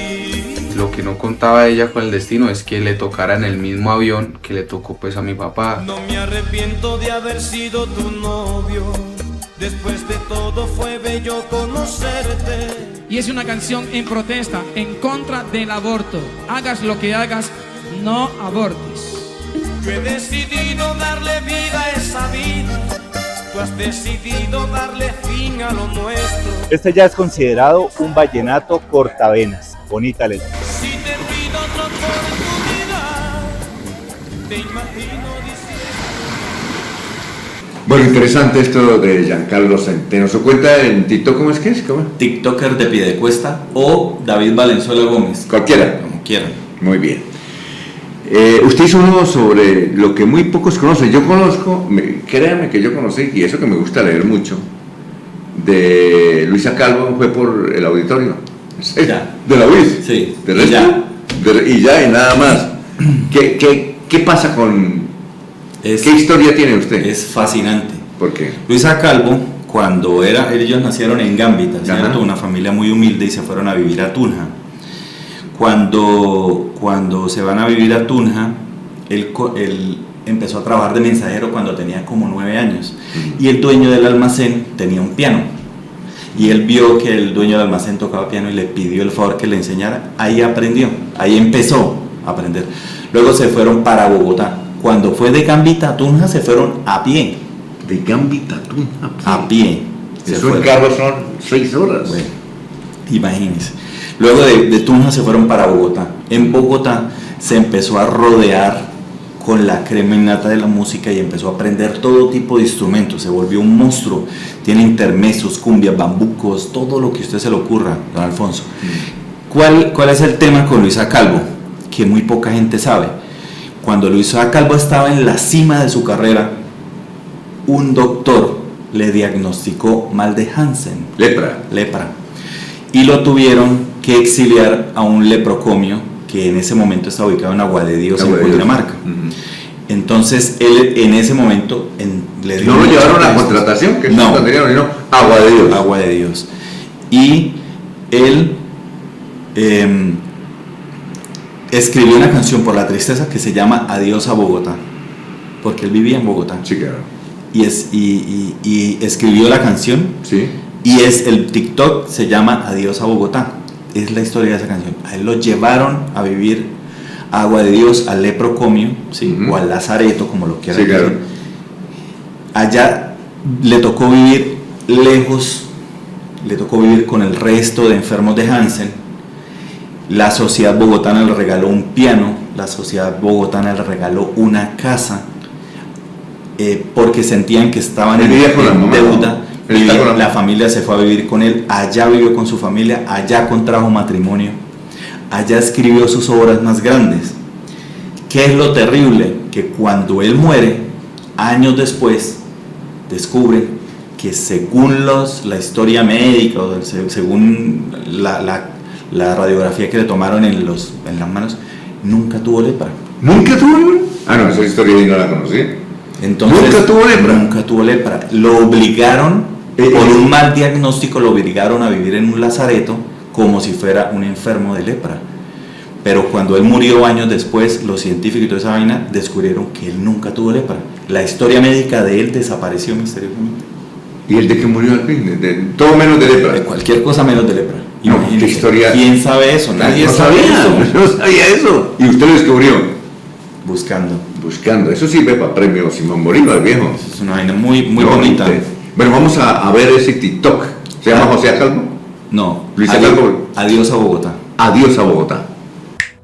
Lo que no contaba ella con el destino es que le tocara en el mismo avión que le tocó pues a mi papá. No me arrepiento de haber sido tu novio. Después de todo fue bello conocerte. Y es una canción en protesta, en contra del aborto. Hagas lo que hagas, no abortes. Yo he decidido darle vida a esa vida. Tú has decidido darle fin a lo nuestro. Este ya es considerado un vallenato cortavenas. Bonita letra. Si te pido otra oportunidad, te imagino diciendo... Bueno, interesante esto de Giancarlo Centeno. ¿Su cuenta en TikTok cómo es que es? ¿Cómo? TikToker de Piedecuesta o David Valenzuela Gómez. Cualquiera. Como quieran. Muy bien. Usted hizo uno sobre lo que muy pocos conocen. Yo conozco, créanme que yo conocí, y eso que me gusta leer mucho, de Luisa Calvo fue por el auditorio. Sí, de la UIS. Sí. De resto, y nada más. ¿Qué pasa con... ¿Qué historia tiene usted? Es fascinante. ¿Por qué? Luisa Calvo, cuando ellos nacieron en Gambita, ¿cierto? Una familia muy humilde y se fueron a vivir a Tunja. Cuando se van a vivir a Tunja, él empezó a trabajar de mensajero cuando tenía como 9 años. Y el dueño del almacén tenía un piano. Y él vio que el dueño del almacén tocaba piano y le pidió el favor que le enseñara. Ahí aprendió, ahí empezó a aprender. Luego se fueron para Bogotá. Cuando fue de Gambita a Tunja se fueron a pie. De Gambita a Tunja a pie. Eso en carro son 6 horas. Bueno, imagínense. Luego de Tunja se fueron para Bogotá. En Bogotá se empezó a rodear con la crema innata de la música y empezó a aprender todo tipo de instrumentos. Se volvió un monstruo. Tiene intermezos, cumbias, bambucos, todo lo que a usted se le ocurra, don Alfonso. ¿Cuál es el tema con Luisa Calvo? Que muy poca gente sabe. Cuando Luisa Calvo estaba en la cima de su carrera, un doctor le diagnosticó mal de Hansen. Lepra. Y lo tuvieron que exiliar a un leprocomio que en ese momento está ubicado en Agua de Dios, en Cundinamarca. Entonces él en ese momento le dio... No lo llevaron a contratación, que no, Agua de Dios. Agua de Dios. Y él escribió una canción por la tristeza que se llama Adiós a Bogotá, porque él vivía en Bogotá. Sí, claro. Y escribió la canción. Sí. Y el TikTok se llama Adiós a Bogotá. Es la historia de esa canción. A él lo llevaron a vivir a Agua de Dios, al leprocomio, ¿sí? O al lazareto, como lo quieran decir. Claro. Allá le tocó vivir lejos, le tocó vivir con el resto de enfermos de Hansen. La sociedad bogotana le regaló un piano, la sociedad bogotana le regaló una casa, porque sentían que estaban en deuda. La familia se fue a vivir con él, allá vivió con su familia, allá contrajo matrimonio, allá escribió sus obras más grandes. ¿Qué es lo terrible? Que cuando él muere, años después, descubren que según la historia médica, o según la radiografía que le tomaron en las manos, nunca tuvo lepra. ¿Nunca tuvo lepra? Ah, no, esa historia no la conocí. Entonces, ¿nunca tuvo lepra? Nunca tuvo lepra. Lo obligaron, por un mal diagnóstico, lo obligaron a vivir en un lazareto como si fuera un enfermo de lepra. Pero cuando él murió años después, los científicos y toda esa vaina descubrieron que él nunca tuvo lepra. La historia médica de él desapareció misteriosamente. ¿Y el de que murió al fin? De todo menos de lepra. De cualquier cosa menos de lepra. No, ¿qué historia? ¿Quién sabe eso? Nadie sabe eso. No sabía eso. ¿Y usted lo descubrió? Buscando. Eso sirve para premio Simón Bolívar, viejo. Es una vaina muy bonita. Bueno, vamos a ver ese TikTok. ¿Se llama José Calvo? No. Luisa Calvo. Adiós a Bogotá. Adiós a Bogotá.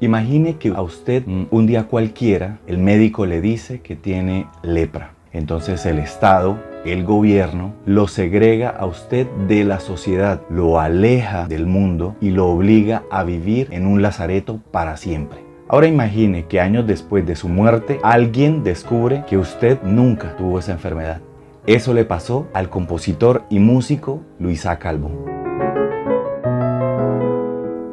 Imagine que a usted un día cualquiera el médico le dice que tiene lepra. Entonces el Estado, el gobierno, lo segrega a usted de la sociedad, lo aleja del mundo y lo obliga a vivir en un lazareto para siempre. Ahora imagine que años después de su muerte, alguien descubre que usted nunca tuvo esa enfermedad. Eso le pasó al compositor y músico Luisa Calvo.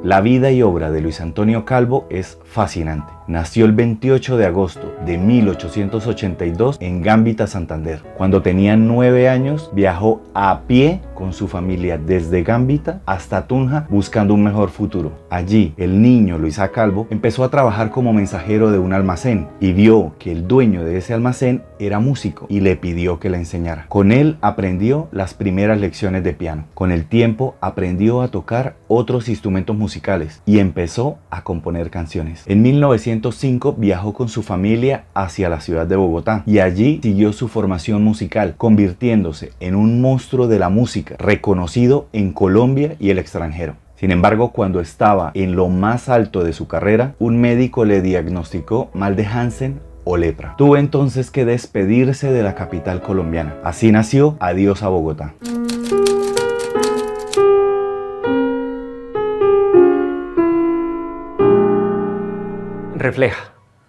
La vida y obra de Luis Antonio Calvo es fascinante. Nació el 28 de agosto de 1882 en Gambita, Santander. Cuando tenía 9 años, viajó a pie con su familia desde Gambita hasta Tunja buscando un mejor futuro. Allí, el niño Luis Calvo empezó a trabajar como mensajero de un almacén y vio que el dueño de ese almacén era músico y le pidió que le enseñara. Con él aprendió las primeras lecciones de piano. Con el tiempo aprendió a tocar otros instrumentos musicales y empezó a componer canciones. En 1905 viajó con su familia hacia la ciudad de Bogotá y allí siguió su formación musical, convirtiéndose en un monstruo de la música reconocido en Colombia y el extranjero. Sin embargo, cuando estaba en lo más alto de su carrera, un médico le diagnosticó mal de Hansen o lepra. Tuvo entonces que despedirse de la capital colombiana. Así nació Adiós a Bogotá.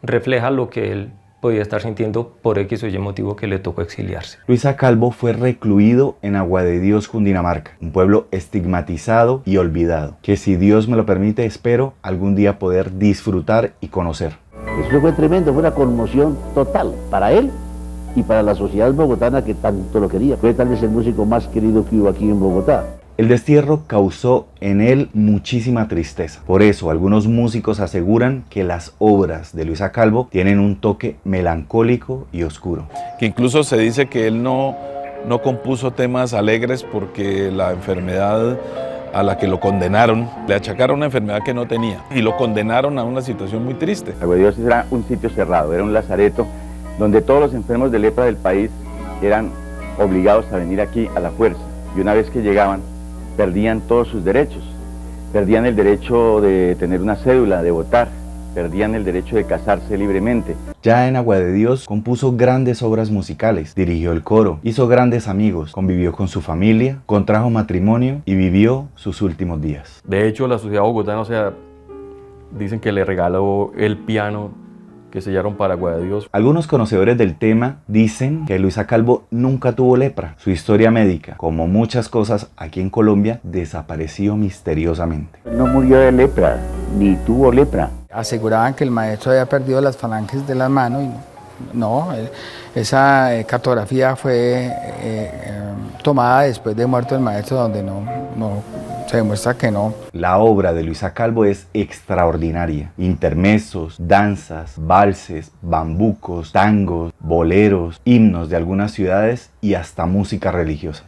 refleja lo que él podía estar sintiendo por X o Y motivo que le tocó exiliarse. Luisa Calvo fue recluido en Agua de Dios, Cundinamarca, un pueblo estigmatizado y olvidado, que si Dios me lo permite, espero algún día poder disfrutar y conocer. Eso fue tremendo, fue una conmoción total para él y para la sociedad bogotana que tanto lo quería. Fue tal vez el músico más querido que hubo aquí en Bogotá. El destierro causó en él muchísima tristeza. Por eso algunos músicos aseguran que las obras de Luisa Calvo tienen un toque melancólico y oscuro. Que incluso se dice que él no compuso temas alegres porque la enfermedad a la que lo condenaron, le achacaron una enfermedad que no tenía y lo condenaron a una situación muy triste. Agua de Dios era un sitio cerrado, era un lazareto donde todos los enfermos de lepra del país eran obligados a venir aquí a la fuerza y una vez que llegaban perdían todos sus derechos. perdían el derecho de tener una cédula, de votar, perdían el derecho de casarse libremente. Ya en Agua de Dios compuso grandes obras musicales, dirigió el coro, hizo grandes amigos, convivió con su familia, contrajo matrimonio y vivió sus últimos días. De hecho, la sociedad bogotana, dicen que le regaló el piano que sellaron para Agua de Dios. Algunos conocedores del tema dicen que Luisa Calvo nunca tuvo lepra. Su historia médica, como muchas cosas aquí en Colombia, desapareció misteriosamente. No murió de lepra, ni tuvo lepra. Aseguraban que el maestro había perdido las falanges de la mano y no, esa cartografía fue tomada después de muerto el maestro, donde no se demuestra que no. La obra de Luisa Calvo es extraordinaria. Intermezos, danzas, valses, bambucos, tangos, boleros, himnos de algunas ciudades y hasta música religiosa.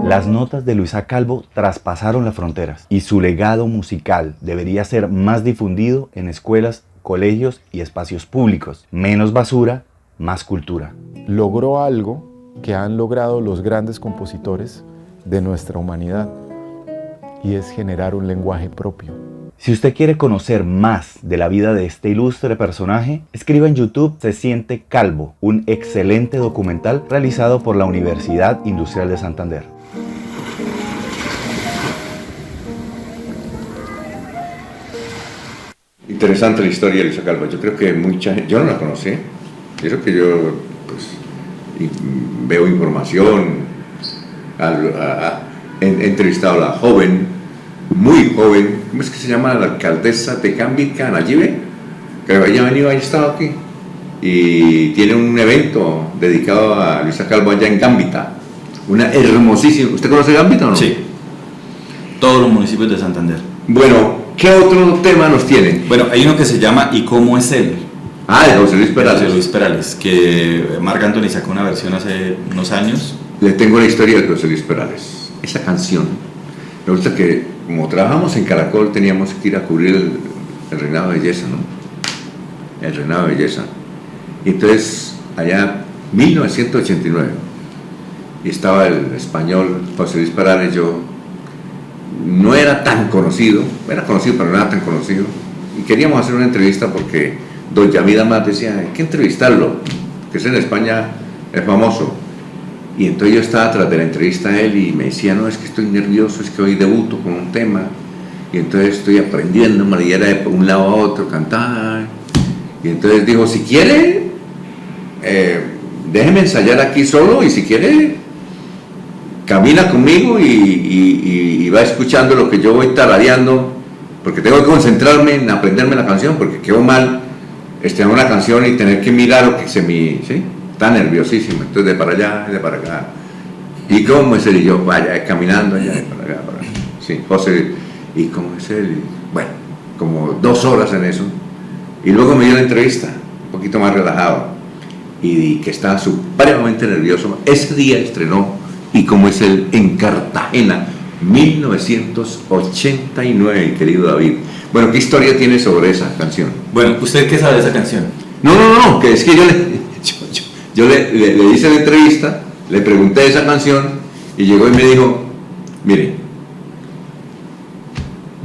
Las notas de Luisa Calvo traspasaron las fronteras y su legado musical debería ser más difundido en escuelas, colegios y espacios públicos. Menos basura, más cultura. Logró algo que han logrado los grandes compositores de nuestra humanidad, y es generar un lenguaje propio. Si usted quiere conocer más de la vida de este ilustre personaje, escriba en YouTube Se siente calvo, un excelente documental realizado por la Universidad Industrial de Santander. Interesante la historia de Luisa Calvo. Yo creo que mucha gente, yo no la conocí, eso que yo veo información, he entrevistado a la joven, muy joven, ¿cómo es que se llama? La alcaldesa de Cambica, Nayibe, que ella ha venido, ha estado aquí, y tiene un evento dedicado a Luisa Calvo allá en Gambita, una hermosísima. ¿Usted conoce Gambita o no? Sí, todos los municipios de Santander. Bueno, ¿qué otro tema nos tienen? Bueno, hay uno que se llama ¿Y cómo es él? Ah, de José Luis Perales. José Luis Perales, que Marc Anthony sacó una versión hace unos años. Le tengo la historia de José Luis Perales. Esa canción, me gusta que como trabajamos en Caracol teníamos que ir a cubrir el reinado de belleza, ¿no? El reinado de belleza. Y entonces, allá, 1989, y estaba el español José Luis Perales. Yo no era tan conocido, era conocido pero no era tan conocido, y queríamos hacer una entrevista porque don Yamid Amat decía, hay que entrevistarlo, que es en España, es famoso. Y entonces yo estaba tras de la entrevista a él y me decía, no, es que estoy nervioso, es que hoy debuto con un tema, y entonces estoy aprendiendo, y era de un lado a otro, cantar. Y entonces dijo, si quiere, déjeme ensayar aquí solo, y si quiere, camina conmigo y va escuchando lo que yo voy tarareando, porque tengo que concentrarme en aprenderme la canción, porque quedo mal estrenar una canción y tener que mirar lo que se me... ¿sí? Está nerviosísimo, entonces de para allá, de para acá. ¿Y cómo es él? Y yo, vaya, caminando allá, de para acá, para acá. Sí, José, ¿y cómo es él? Bueno, como 2 horas en eso. Y luego me dio la entrevista, un poquito más relajado, y que estaba supremamente nervioso. Ese día estrenó Y cómo es él en Cartagena, 1989, querido David. Bueno, ¿qué historia tiene sobre esa canción? Bueno, ¿usted qué sabe de esa canción? No, que es que yo le hice la entrevista, le pregunté esa canción y llegó y me dijo, mire,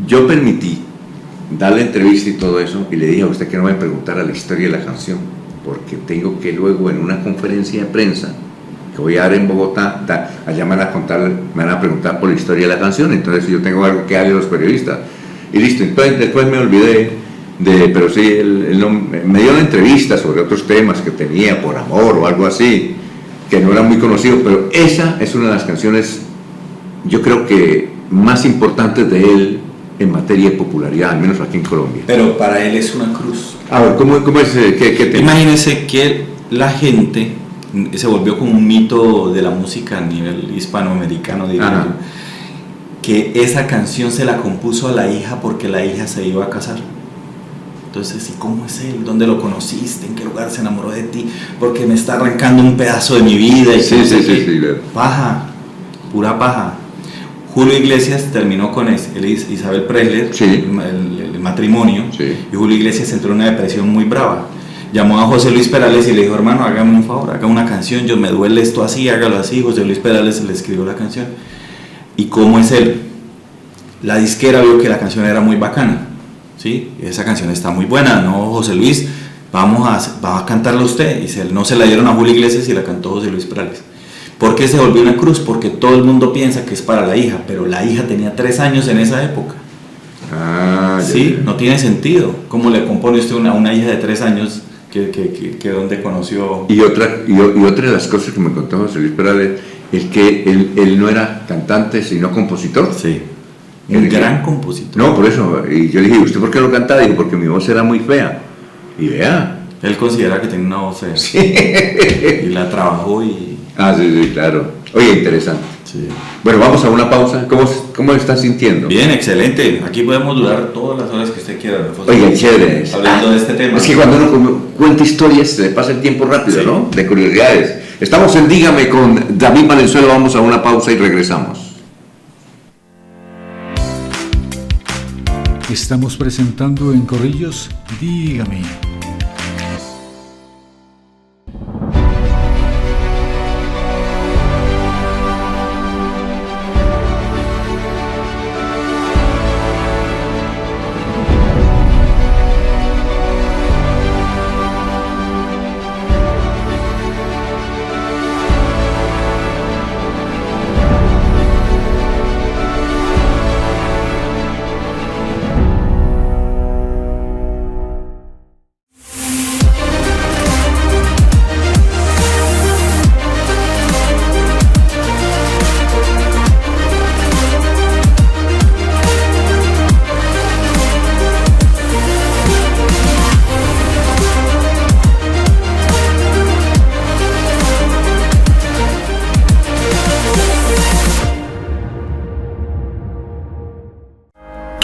yo permití darle entrevista y todo eso, y le dije a usted que no me preguntara la historia de la canción, porque tengo que luego en una conferencia de prensa que voy a dar en Bogotá, allá me van a preguntar por la historia de la canción, entonces yo tengo algo que darle a los periodistas. Y listo, entonces después me olvidé pero sí, él me dio una entrevista sobre otros temas que tenía, por amor o algo así, que no era muy conocido, pero esa es una de las canciones, yo creo que más importantes de él en materia de popularidad, al menos aquí en Colombia. Pero para él es una cruz. A ver, ¿cómo es? ¿Qué tema? Imagínense que la gente se volvió como un mito de la música a nivel hispanoamericano, diría yo, que esa canción se la compuso a la hija porque la hija se iba a casar. Entonces, ¿y cómo es él? ¿Dónde lo conociste? ¿En qué lugar se enamoró de ti? Porque me está arrancando un pedazo de mi vida. Y sí, paja, pura paja. Julio Iglesias terminó con Isabel Presley, el matrimonio, y Julio Iglesias entró en una depresión muy brava. llamó a José Luis Perales y le dijo, hermano, hágame un favor, haga una canción, yo me duele esto así, hágalo así. José Luis Perales le escribió la canción. ¿Y cómo es él? La disquera vio que la canción era muy bacana, ¿sí? Esa canción está muy buena, ¿no, José Luis? Va a cantarla usted. Y no se la dieron a Julio Iglesias y la cantó José Luis Perales. ¿Por qué se volvió una cruz? Porque todo el mundo piensa que es para la hija, pero la hija tenía 3 años en esa época. Sí, no tiene sentido. ¿Cómo le compone usted a una hija de 3 años que donde conoció? Y otra de las cosas que me contó José Luis Perales es que él no era cantante, sino compositor. Sí, un gran compositor. No, por eso. Y yo le dije, ¿usted por qué lo cantaba? Dijo, porque mi voz era muy fea. Y vea. Él considera que tiene una voz fea. Sí. Y la trabajó y... sí, claro. Oye, interesante. Sí. Bueno, vamos a una pausa. ¿Cómo estás sintiendo? Bien, excelente. Aquí podemos durar todas las horas que usted quiera. Oye, chévere. Hablando de este tema. Es que cuando uno cuenta historias se le pasa el tiempo rápido, sí, ¿no? De curiosidades. Estamos en Dígame con David Valenzuela. Vamos a una pausa y regresamos. Estamos presentando en Corrillos Dígame.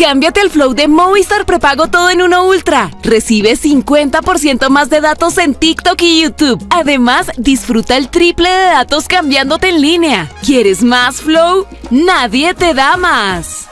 Cámbiate al Flow de Movistar Prepago Todo en Uno Ultra. Recibe 50% más de datos en TikTok y YouTube. Además, disfruta el triple de datos cambiándote en línea. ¿Quieres más Flow? Nadie te da más.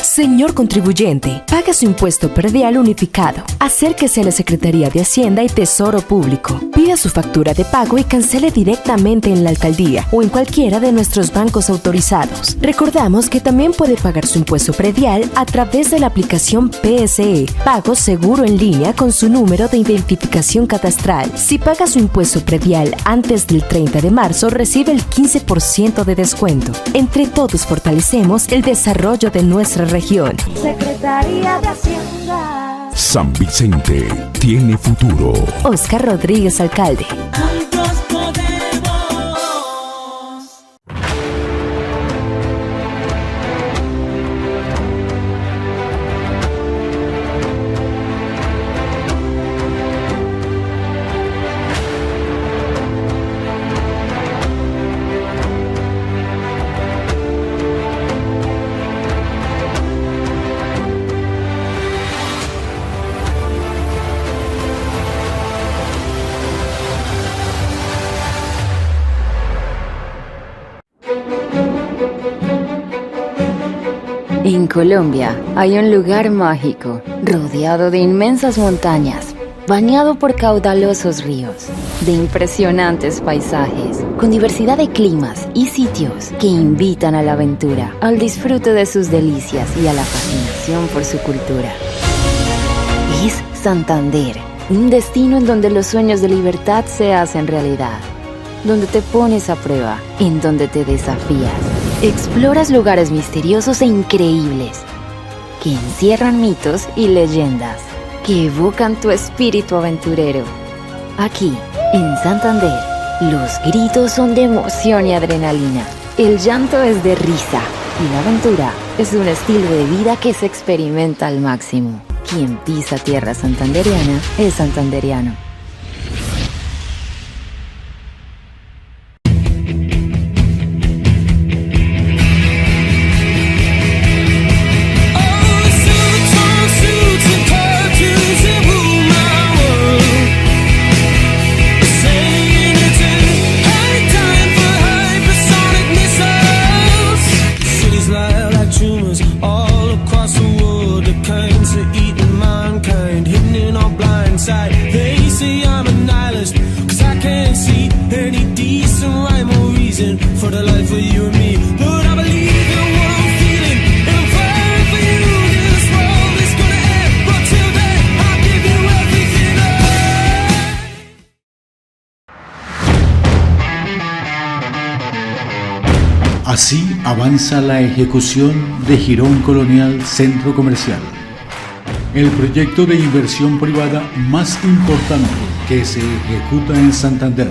Señor contribuyente, paga su impuesto predial unificado. Acérquese a la Secretaría de Hacienda y Tesoro Público. Pida su factura de pago y cancele directamente en la alcaldía o en cualquiera de nuestros bancos autorizados. Recordamos que también puede pagar su impuesto predial a través de la aplicación PSE, Pago Seguro en Línea con su número de identificación catastral. Si paga su impuesto predial antes del 30 de marzo, recibe el 15% de descuento. Entre todos fortalecemos el desarrollo de nuestra región. Secretaría de Hacienda. San Vicente tiene futuro. Oscar Rodríguez, alcalde. En Colombia hay un lugar mágico, rodeado de inmensas montañas, bañado por caudalosos ríos, de impresionantes paisajes, con diversidad de climas y sitios que invitan a la aventura, al disfrute de sus delicias y a la fascinación por su cultura. Es Santander, un destino en donde los sueños de libertad se hacen realidad, donde te pones a prueba, en donde te desafías. Exploras lugares misteriosos e increíbles que encierran mitos y leyendas que evocan tu espíritu aventurero. Aquí, en Santander, los gritos son de emoción y adrenalina. El llanto es de risa y la aventura es un estilo de vida que se experimenta al máximo. Quien pisa tierra santanderiana es santanderiano. All across the world, the kinds of eating mankind, hidden in our blind side. Así avanza la ejecución de Jirón Colonial Centro Comercial, el proyecto de inversión privada más importante que se ejecuta en Santander.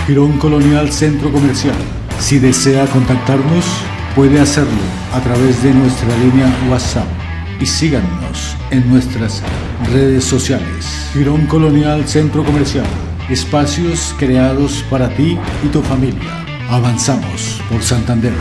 Jirón Colonial Centro Comercial. Si desea contactarnos, puede hacerlo a través de nuestra línea WhatsApp y síganos en nuestras redes sociales. Jirón Colonial Centro Comercial. Espacios creados para ti y tu familia. Avanzamos por Santander.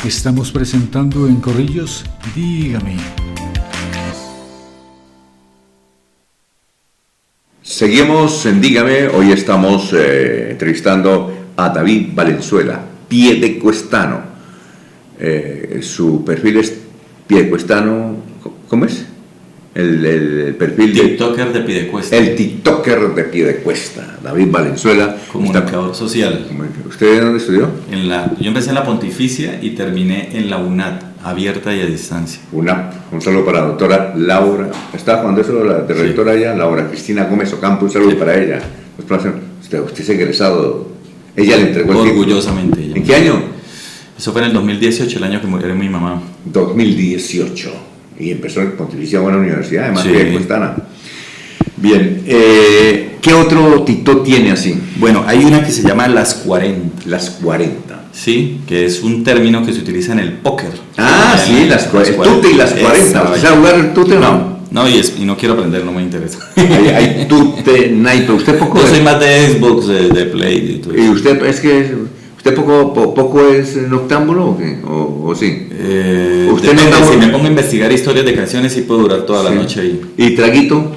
Estamos presentando en Corrillos, Dígame. Seguimos en Dígame. Hoy estamos entrevistando a David Valenzuela, piedecuestano. Su perfil es piedecuestano. ¿Cómo es? El perfil TikToker de Piedecuesta. El TikToker de Piedecuesta, David Valenzuela. Comunicador social. ¿Usted dónde estudió? Yo empecé en la Pontificia y terminé en la UNAT, abierta y a distancia. UNAP. Un saludo para la doctora Laura. ¿Está cuando eso la de rectora ya? Laura Cristina Gómez Ocampo. Un saludo para ella. Usted es egresado. Ella le entregó el título. Orgullosamente. ¿En qué año? Eso fue en el 2018, el año que murió mi mamá. 2018. Y empezó en Pontificia Buena Universidad, además piedecuestana. Bien, ¿qué otro TikTok tiene así? Bueno, hay una que se llama Las 40. Las 40. Sí, que es un término que se utiliza en el póker. Ah, sí, las 40. El tute y las 40. ¿Usted sabe jugar el tute o no? No, y no quiero aprender, no me interesa. Hay tute, naipe. ¿Usted poco? Yo soy más de Xbox, de Play y todo eso. ¿Y usted es que... ¿Usted poco es noctámbulo o qué? ¿O sí? ¿Usted si me pongo a investigar historias de canciones sí puedo durar toda la noche ahí. ¿Y traguito?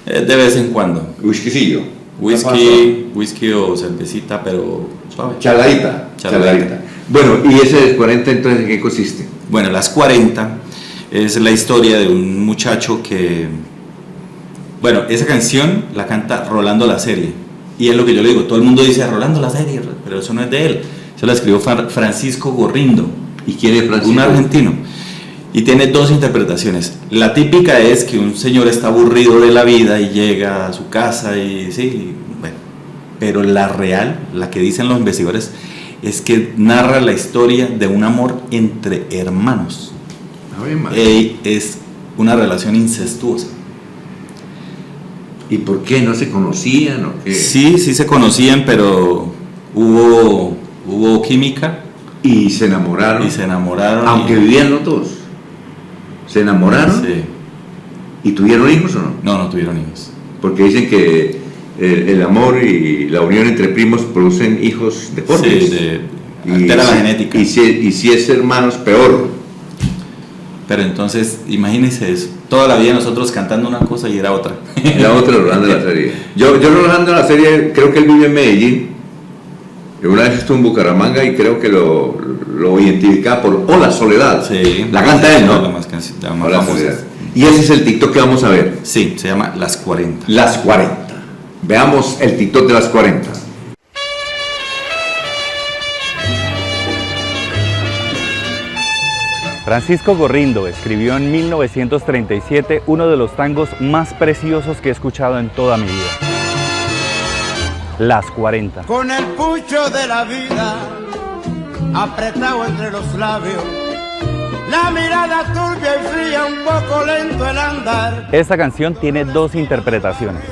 De vez en cuando. ¿Whiskycillo? Whisky o cervecita, pero suave. Chaladita. Bueno, ¿y ese 40 entonces en qué consiste? Bueno, Las 40 es la historia de un muchacho que... Bueno, esa canción la canta Rolando La Serie. Y es lo que yo le digo, todo el mundo dice Rolando La Serie, pero eso no es de él. Eso lo escribió Francisco Gorrindo. ¿Y quién es Francisco? Un argentino. Y tiene dos interpretaciones. La típica es que un señor está aburrido de la vida y llega a su casa y sí, bueno. Pero la real, la que dicen los investigadores, es que narra la historia de un amor entre hermanos. Es una relación incestuosa. ¿Y por qué? ¿No se conocían o qué? Sí se conocían, pero hubo química. Y se enamoraron. Aunque vivían los dos. ¿Se enamoraron? Sí. ¿Y tuvieron hijos o no? No tuvieron hijos. Porque dicen que el amor y la unión entre primos producen hijos deformes. Sí, altera la genética. Y si es hermanos, peor. Pero entonces, imagínense eso. Toda la vida nosotros cantando una cosa y era otra. Era otra Rolando La Serie. Yo Rolando La Serie, creo que él vive en Medellín. Una vez estuvo en Bucaramanga y creo que lo identificaba por Hola Soledad. Sí. La canta él, ¿no? La más Hola Soledad. Y ese es el TikTok que vamos a ver. Sí, se llama Las 40. Las 40. Veamos el TikTok de Las 40. Francisco Gorrindo escribió en 1937 uno de los tangos más preciosos que he escuchado en toda mi vida. Las 40. Con el pucho de la vida apretado entre los labios, la mirada turbia y fría, un poco lento el andar. Esta canción tiene dos interpretaciones.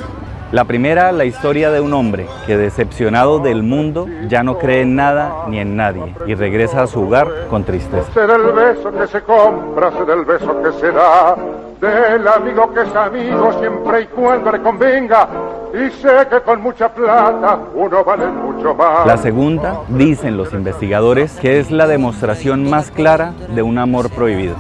La primera, la historia de un hombre que, decepcionado del mundo, ya no cree en nada ni en nadie y regresa a su hogar con tristeza. Será el beso que se compra, será el beso que se da, del amigo que es amigo siempre y cuando le convenga, y sé que con mucha plata uno vale mucho más. La segunda, dicen los investigadores, que es la demostración más clara de un amor prohibido.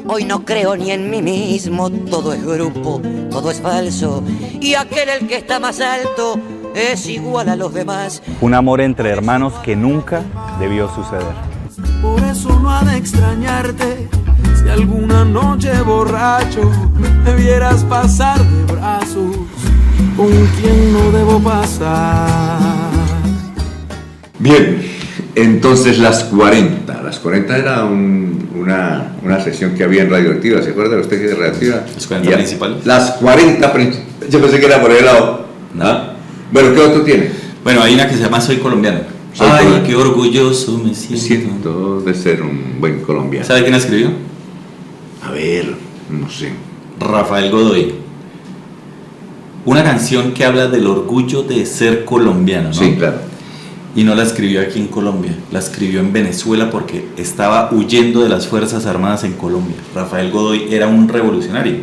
Hoy no creo ni en mí mismo, todo es grupo, todo es falso, y aquel el que está más alto es igual a los demás. Un amor entre hermanos que nunca debió suceder. Por eso no ha de extrañarte si alguna noche borracho me vieras pasar de brazos con quien no debo pasar. Bien, entonces las 40 era una sesión que había en Radioactiva, ¿se acuerda usted que es Radioactiva? Las 40 principales. Las 40 yo pensé que era por el lado. ¿Ah? Bueno, ¿qué otro tiene? Bueno, hay una que se llama Soy Colombiano. Ay, qué orgulloso me siento de ser un buen colombiano. ¿Sabe quién la escribió? A ver, no sé. Rafael Godoy. Una canción que habla del orgullo de ser colombiano, ¿no? Sí, claro. Y no la escribió aquí en Colombia, la escribió en Venezuela porque estaba huyendo de las Fuerzas Armadas en Colombia. Rafael Godoy era un revolucionario,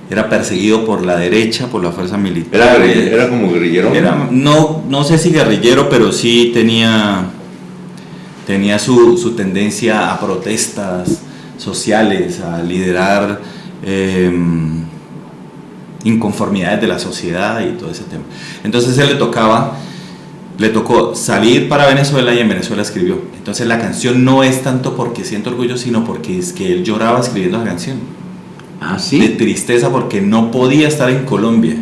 era perseguido por la derecha, por la fuerza militar. ¿Era como guerrillero? No sé si guerrillero, pero sí tenía su tendencia a protestas sociales, a liderar inconformidades de la sociedad y todo ese tema. Entonces él le tocó salir para Venezuela y en Venezuela escribió. Entonces la canción no es tanto porque siento orgullo, sino porque es que él lloraba escribiendo la canción. Ah, sí. De tristeza porque no podía estar en Colombia.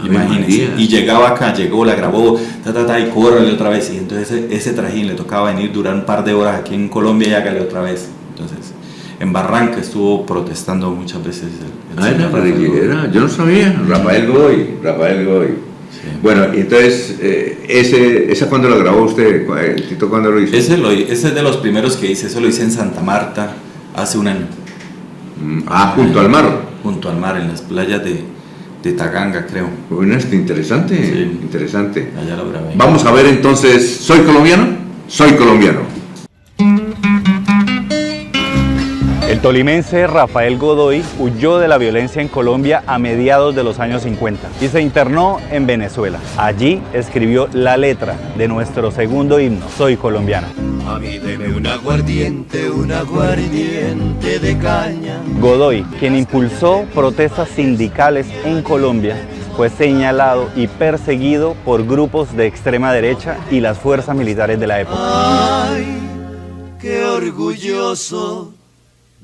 Imagínense. Y llegaba acá, llegó, la grabó, y córrele otra vez. Y entonces ese trajín le tocaba venir, durar un par de horas aquí en Colombia y hágale otra vez. Entonces, en Barranca estuvo protestando muchas veces. Era guerrillera, yo no sabía. Rafael Godoy. Sí. Bueno, entonces, ¿esa cuándo lo grabó usted? ¿El Tito cuándo lo hizo? Ese es de los primeros que hice, eso lo hice en Santa Marta hace un año. ¿Junto al mar? Junto al mar, en las playas de Taganga, creo. Bueno, interesante, sí. Interesante. Allá lo grabé. Vamos a ver entonces, ¿soy colombiano? Soy colombiano. El tolimense Rafael Godoy huyó de la violencia en Colombia a mediados de los años 50 y se internó en Venezuela. Allí escribió la letra de nuestro segundo himno, Soy Colombiano. A mí deme un aguardiente de caña. Godoy, quien impulsó protestas sindicales en Colombia, fue señalado y perseguido por grupos de extrema derecha y las fuerzas militares de la época. Ay, qué orgulloso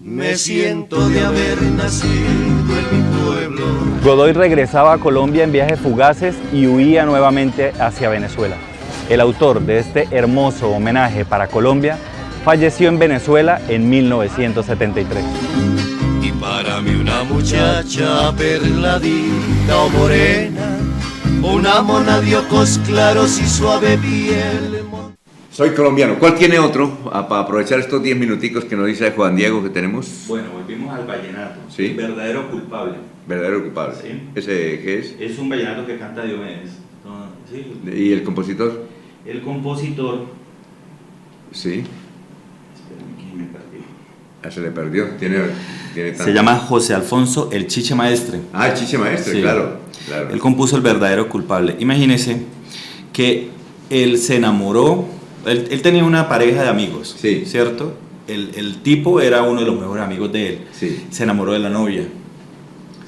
me siento de haber nacido en mi pueblo. Godoy regresaba a Colombia en viajes fugaces y huía nuevamente hacia Venezuela. El autor de este hermoso homenaje para Colombia falleció en Venezuela en 1973. Y para mí una muchacha perladita o morena, una mona de ojos claros y suave piel. Soy colombiano. ¿Cuál tiene otro? Para aprovechar estos 10 minuticos que nos dice Juan Diego que tenemos. Bueno, volvimos al vallenato. ¿Sí? Verdadero culpable. Verdadero culpable. ¿Sí? ¿Ese qué es? Es un vallenato que canta Diomedes. ¿Sí? ¿Y el compositor? El compositor. Sí. Espérame que me perdí. Se le perdió. Tiene Se llama José Alfonso El Chiche Maestre. El Chiche Maestre, sí. Claro. Él compuso El Verdadero Culpable. Imagínese que él se enamoró. Él tenía una pareja de amigos, sí. ¿Cierto? El tipo era uno de los mejores amigos de él. Sí. Se enamoró de la novia.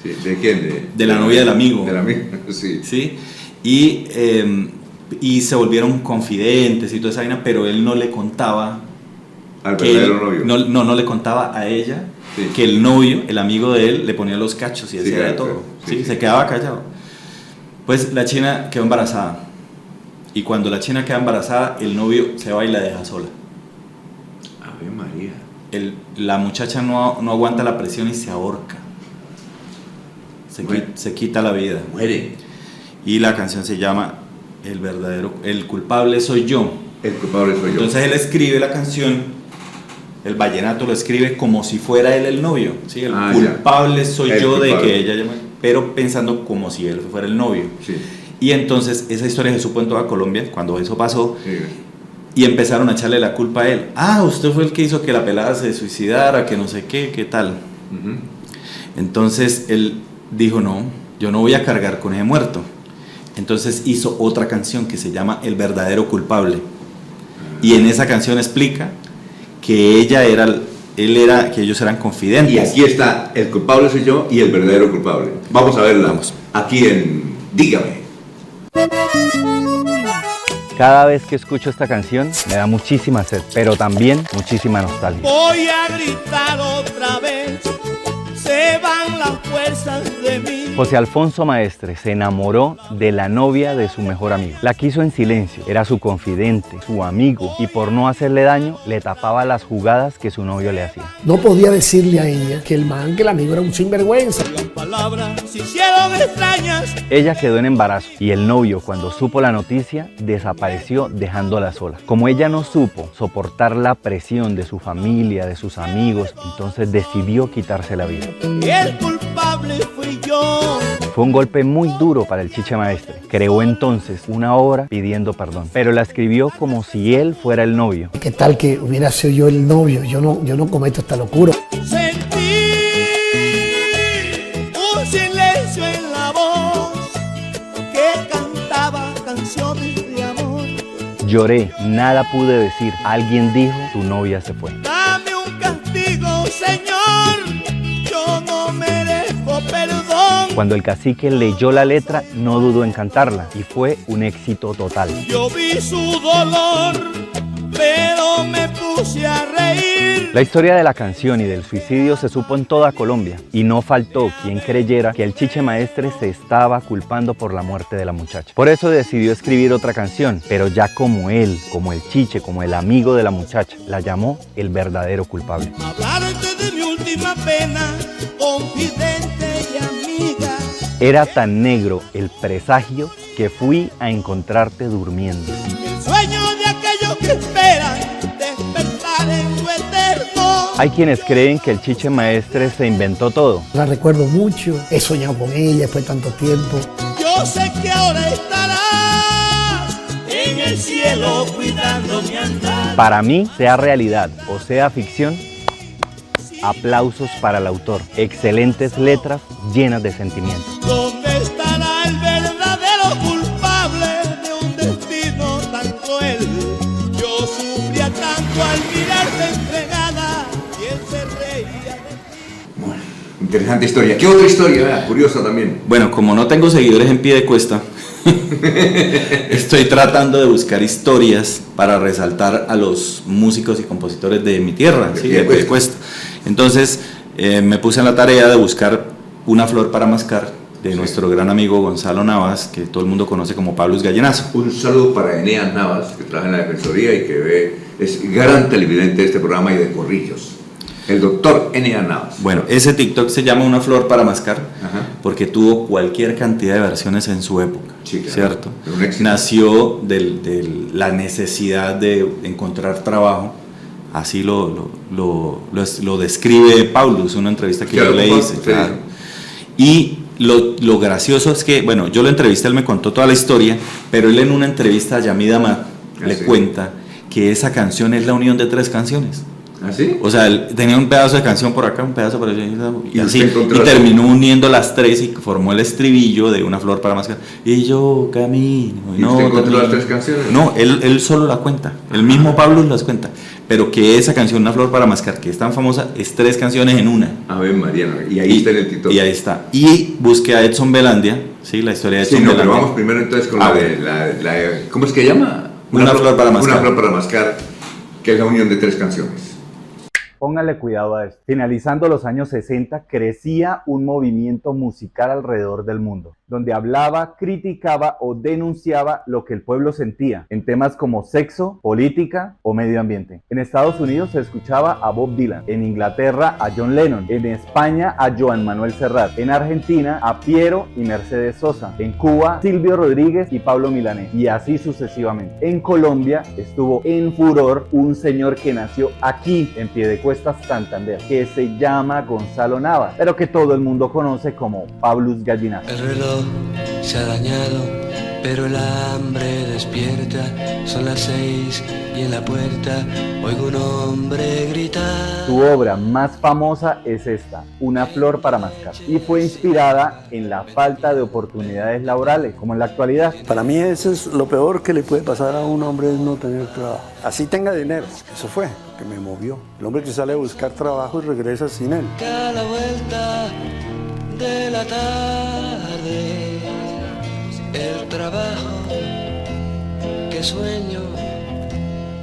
Sí. ¿De quién? De la novia del amigo. Del amigo, sí. ¿Sí? Y se volvieron confidentes y toda esa vaina, pero él no le contaba al verdadero novio. No le contaba a ella, sí, que el novio, el amigo de él, le ponía los cachos y hacía de todo. Sí, se quedaba callado. Pues la china quedó embarazada. Y cuando la china queda embarazada, el novio se va y la deja sola. Ave María. La muchacha no aguanta la presión y se ahorca. Se quita la vida. Muere. Y la canción se llama El culpable soy yo. El culpable soy yo. Entonces él escribe la canción, el vallenato lo escribe como si fuera él el novio. ¿Sí? El culpable soy yo de que ella llame, pero pensando como si él fuera el novio. Sí. Y entonces esa historia se supo en toda Colombia cuando eso pasó, sí, y empezaron a echarle la culpa a él. Usted fue el que hizo que la pelada se suicidara, que no sé qué tal. Uh-huh. Entonces él dijo, no, yo no voy a cargar con ese muerto. Entonces hizo otra canción que se llama El Verdadero Culpable. Y en esa canción explica que ella era que ellos eran confidentes. Y aquí está, el culpable soy yo y el verdadero culpable. Vamos a verla. Vamos. Aquí en Dígame. Cada vez que escucho esta canción me da muchísima sed, pero también muchísima nostalgia. Voy a gritar otra vez, se van las fuerzas de mí. José Alfonso Maestre se enamoró de la novia de su mejor amigo. La quiso en silencio, era su confidente, su amigo, y por no hacerle daño, le tapaba las jugadas que su novio le hacía. No podía decirle a ella que el amigo era un sinvergüenza. Las palabras se hicieron extrañas. Ella quedó en embarazo y el novio, cuando supo la noticia, desapareció dejándola sola. Como ella no supo soportar la presión de su familia, de sus amigos, entonces decidió quitarse la vida. Y el culpable fui yo. Fue un golpe muy duro para el Chiche Maestre. Creó entonces una obra pidiendo perdón, pero la escribió como si él fuera el novio. ¿Qué tal que hubiera sido yo el novio? Yo no cometo esta locura. Sentí un silencio en la voz que cantaba canciones de amor. Lloré, nada pude decir. Alguien dijo, tu novia se fue. Dame un castigo, Señor, yo no merezco perdón. Cuando el cacique leyó la letra, no dudó en cantarla y fue un éxito total. Yo vi su dolor, pero me puse a reír. La historia de la canción y del suicidio se supo en toda Colombia y no faltó quien creyera que el Chiche Maestre se estaba culpando por la muerte de la muchacha. Por eso decidió escribir otra canción, pero ya como él, como el Chiche, como el amigo de la muchacha, la llamó el verdadero culpable. Hablarte de mi última pena, confidente y amiga. Era tan negro el presagio que fui a encontrarte durmiendo. El sueño de aquellos que esperan despertar en tu eterno. Hay quienes creen que el Chiche Maestre se inventó todo. La recuerdo mucho, he soñado con ella después de tanto tiempo. Yo sé que ahora estarás en el cielo cuidando mi andar. Para mí, sea realidad o sea ficción, aplausos para el autor. Excelentes letras llenas de sentimientos. ¿Dónde estará el verdadero culpable de un destino tan cruel? Yo sufría tanto al mirarte entregada y él se reía de ti. Bueno, interesante historia. ¿Qué otra historia? Curiosa también. Bueno, como no tengo seguidores en Piedecuesta, estoy tratando de buscar historias para resaltar a los músicos y compositores de mi tierra, ¿sí? De Piedecuesta. Entonces me puse en la tarea de buscar Una flor para mascar de nuestro gran amigo Gonzalo Navas, que todo el mundo conoce como Pablo Gallinazo. Un saludo para Eneas Navas, que trabaja en la Defensoría y que es gran televidente de este programa y de Corrillos. El doctor Eneas Navas. Bueno, ese TikTok se llama Una flor para mascar, porque tuvo cualquier cantidad de versiones en su época, sí, claro, ¿cierto? Nació de la necesidad de encontrar trabajo. Así lo describe Paulus, una entrevista que yo le hice. Claro. Y lo gracioso es que, bueno, yo lo entrevisté, él me contó toda la historia, pero él en una entrevista a Yamid Amad le cuenta que esa canción es la unión de 3 canciones. ¿Ah, sí? O sea, él tenía un pedazo de canción por acá, un pedazo por allá, y así, y terminó uniendo las 3 y formó el estribillo de Una flor para mascar. Y yo camino. ¿Y no, usted encontró las 3 canciones? No, él solo la cuenta, el mismo Pablo las cuenta. Pero que esa canción, Una flor para mascar, que es tan famosa, es 3 canciones en una. A ver, Mariano, y ahí está en el título. Y ahí está. Y busqué a Edson Belandia, ¿sí? La historia de Edson Belandia. Pero vamos primero entonces con ¿cómo es que llama? Una flor para mascar. Una flor para mascar, que es la unión de 3 canciones. Póngale cuidado a esto. Finalizando los años 60, crecía un movimiento musical alrededor del mundo, donde hablaba, criticaba o denunciaba lo que el pueblo sentía en temas como sexo, política o medio ambiente. En Estados Unidos se escuchaba a Bob Dylan, en Inglaterra a John Lennon, en España a Joan Manuel Serrat, en Argentina a Piero y Mercedes Sosa, en Cuba Silvio Rodríguez y Pablo Milanés, y así sucesivamente. En Colombia estuvo en furor un señor que nació aquí en Piedecuesta, Santander, que se llama Gonzalo Navas, pero que todo el mundo conoce como Pablo Gallinazo. El reloj se ha dañado, pero el hambre despierta. Son las 6 y en la puerta oigo un hombre gritar. Su obra más famosa es esta, Una flor para mascar, y fue inspirada en la falta de oportunidades laborales, como en la actualidad. Para mí eso es lo peor que le puede pasar a un hombre, es no tener trabajo. Así tenga dinero, eso fue que me movió. El hombre que sale a buscar trabajo y regresa sin él. A la vuelta de la tarde, el trabajo que sueño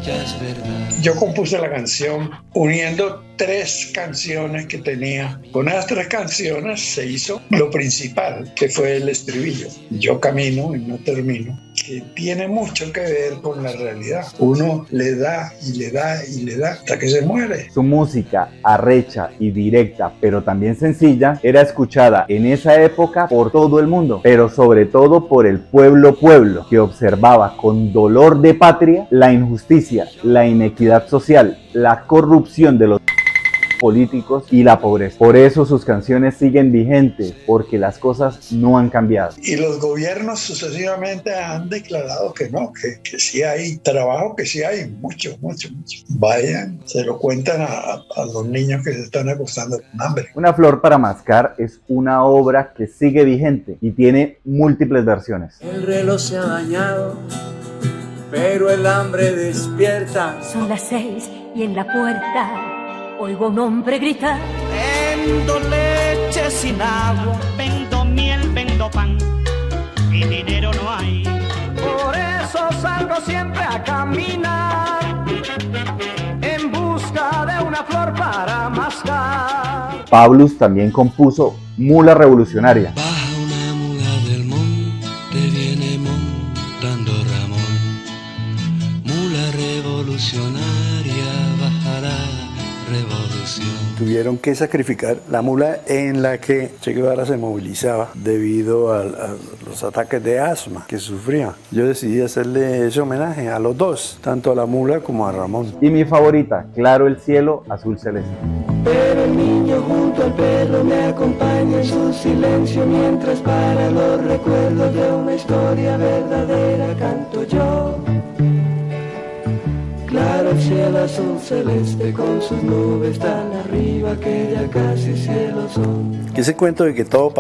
ya es verdad. Yo compuse la canción uniendo 3 canciones que tenía. Con esas 3 canciones se hizo lo principal, que fue el estribillo. Yo camino y no termino, que tiene mucho que ver con la realidad. Uno le da y le da y le da hasta que se muere. Su música, arrecha y directa, pero también sencilla, era escuchada en esa época por todo el mundo, pero sobre todo por el pueblo, que observaba con dolor de patria la injusticia, la inequidad social, la corrupción de los políticos y la pobreza. Por eso sus canciones siguen vigentes, porque las cosas no han cambiado. Y los gobiernos sucesivamente han declarado que no, que sí hay trabajo, que sí hay mucho. Vayan, se lo cuentan a los niños que se están acostando con hambre. Una flor para mascar es una obra que sigue vigente y tiene múltiples versiones. El reloj se ha dañado, pero el hambre despierta. Son las 6 y en la puerta oigo un hombre gritar. Vendo leche sin agua, vendo miel, vendo pan y dinero no hay. Por eso salgo siempre a caminar en busca de una flor para mascar. Pablus también compuso Mula Revolucionaria. Baja una mula del monte, viene montando Ramón. Mula revolucionaria bajará. Revolución. Tuvieron que sacrificar la mula en la que Che Guevara se movilizaba debido a los ataques de asma que sufría. Yo decidí hacerle ese homenaje a los dos, tanto a la mula como a Ramón. Y mi favorita, Claro el cielo, azul celeste. Pero el niño junto al perro me acompaña en su silencio mientras para los recuerdos de una historia verdadera canto yo. Claro el cielo azul celeste con sus nubes tan arriba que ya casi cielo son. Ese cuento de que todo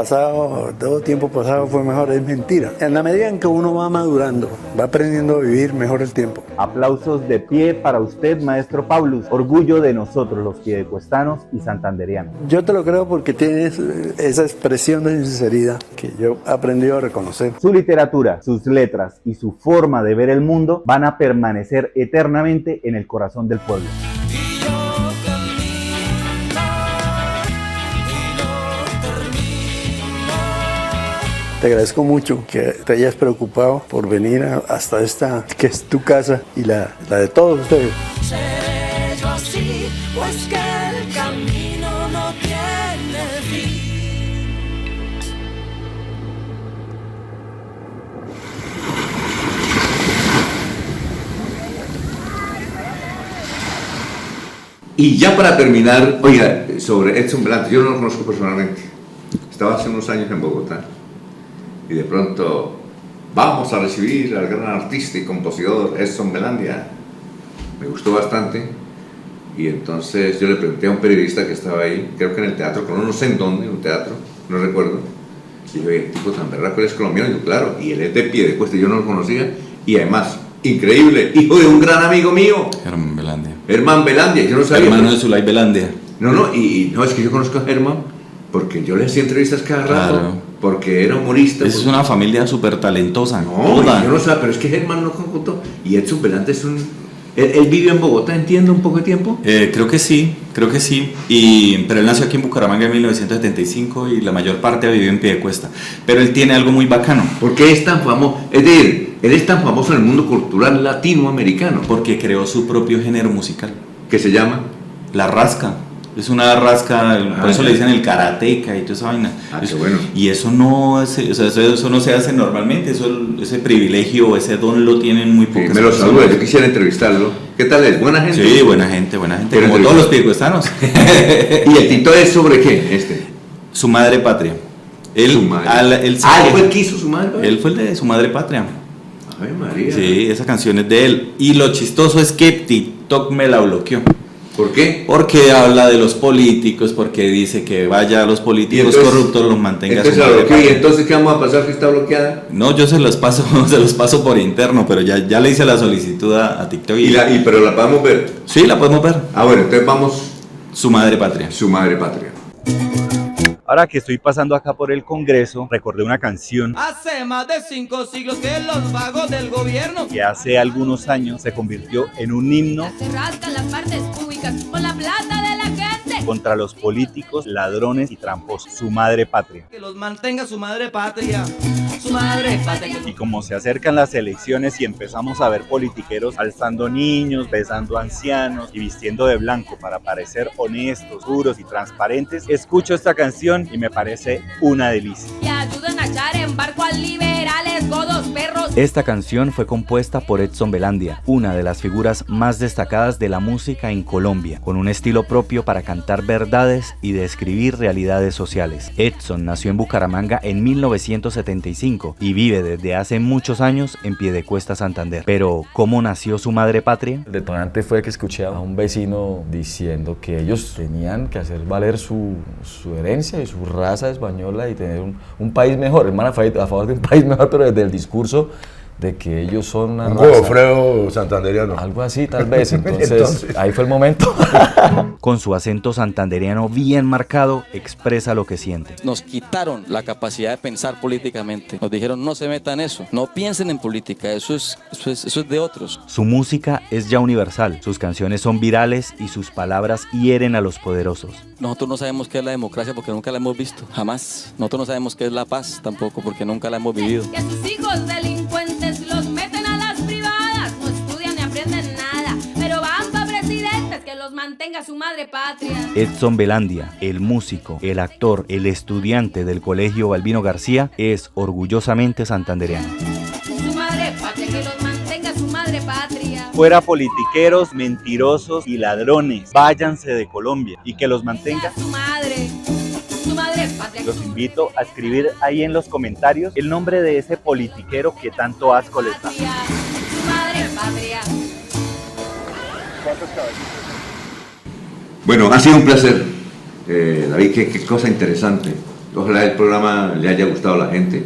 tiempo pasado fue mejor es mentira. En la medida en que uno va madurando, va aprendiendo a vivir mejor el tiempo. Aplausos de pie para usted, maestro Pablus. Orgullo de nosotros los piedecuestanos y santanderianos. Yo te lo creo porque tienes esa expresión de sinceridad que yo he aprendido a reconocer. Su literatura, sus letras y su forma de ver el mundo van a permanecer eternamente en el corazón del pueblo. Te agradezco mucho que te hayas preocupado por venir hasta esta, que es tu casa y la de todos ustedes. Seré yo así, pues que el camino no tiene fin. Y ya para terminar, oiga, sobre Edson Belantes, yo no lo conozco personalmente. Estaba hace unos años en Bogotá y de pronto vamos a recibir al gran artista y compositor Edson Belandia. Me gustó bastante y entonces yo le pregunté a un periodista que estaba ahí, creo que en el teatro, no sé en dónde, en un teatro, no recuerdo. Y yo, el tipo tan berraco, él es colombiano, y yo, claro, y él es de Piedecuesta, yo no lo conocía y además, increíble, hijo de un gran amigo mío. Germán Belandia, yo no sabía. Hermano de Zulay Belandia. No, y no, es que yo conozco a Germán porque yo le hacía entrevistas cada rato, Claro. porque era humorista. Es una familia súper talentosa. No, yo no sé, pero es que Germán no contó. Y Edson Belantes es un... ¿Él vive en Bogotá, entiende, un poco de tiempo? Creo que sí. Pero él nació aquí en Bucaramanga en 1975 y la mayor parte ha vivido en Piedecuesta. Pero él tiene algo muy bacano. ¿Por qué es tan famoso? Es decir, él es tan famoso en el mundo cultural latinoamericano. Porque creó su propio género musical. ¿Qué se llama? La rasca. Es una rasca, por eso le dicen el karateca y toda esa vaina. Qué bueno. Y eso no, eso no se hace normalmente, ese privilegio, ese don lo tienen muy pocas me lo personas. saluda, yo quisiera entrevistarlo. ¿Qué tal es? ¿Buena gente? Sí, buena gente, como todos los piedecuestanos. ¿Y el Tito es sobre qué? Su madre patria. Él fue el que hizo su madre patria. Él fue el de su madre patria. Ay, María. Sí, esa canción es de él. Y lo chistoso es que TikTok me la bloqueó. ¿Por qué? Porque habla de los políticos, porque dice que vaya a los políticos corruptos, los mantenga entonces, ¿y entonces qué vamos a pasar si está bloqueada? No, yo se los paso por interno, pero ya le hice la solicitud a TikTok. ¿Pero la podemos ver? Sí, la podemos ver. Ah, bueno, entonces vamos... Su madre patria. Su madre patria. Ahora que estoy pasando acá por el Congreso, recordé una canción Hace más de 5 siglos que los vagos del gobierno que hace algunos años se convirtió en un himno Se rascan las partes públicas con la plata de la gente. contra los políticos, ladrones y tramposos. Su madre patria. que los mantenga su madre patria. Su madre patria. Y como se acercan las elecciones y empezamos a ver politiqueros alzando niños, besando ancianos y vistiendo de blanco para parecer honestos, duros y transparentes, escucho esta canción y me parece una delicia. Y ayudan a echar en barco a liberales, godos, perros. Esta canción fue compuesta por Edson Belandia, una de las figuras más destacadas de la música en Colombia, con un estilo propio para cantar verdades y describir realidades sociales. Edson nació en Bucaramanga en 1975 y vive desde hace muchos años en Piedecuesta, Santander. Pero, ¿cómo nació su madre patria? El detonante fue que escuché a un vecino diciendo que ellos tenían que hacer valer su herencia y su raza española y tener un país mejor. El man a favor de un país mejor, pero desde el discurso de que ellos son una raza. Godofredo santanderiano. Algo así, tal vez. Entonces, ahí fue el momento. Con su acento santanderiano bien marcado, expresa lo que siente. Nos quitaron la capacidad de pensar políticamente. Nos dijeron, no se metan en eso, no piensen en política, eso es de otros. Su música es ya universal, sus canciones son virales y sus palabras hieren a los poderosos. Nosotros no sabemos qué es la democracia porque nunca la hemos visto, jamás. Nosotros no sabemos qué es la paz tampoco porque nunca la hemos vivido. Que a sus hijos delincuentes los meten a las privadas. No estudian ni aprenden nada, pero van para presidentes, que los mantenga su madre patria. Edson Belandia, el músico, el actor, el estudiante del Colegio Balbino García, es orgullosamente santandereano. Su madre patria, que los mantenga su madre patria. Fuera politiqueros, mentirosos y ladrones, váyanse de Colombia y que los mantenga su madre patria. Los invito a escribir ahí en los comentarios el nombre de ese politiquero que tanto asco les da. Su madre patria. Bueno, ha sido un placer, David, qué cosa interesante. Ojalá el programa le haya gustado a la gente.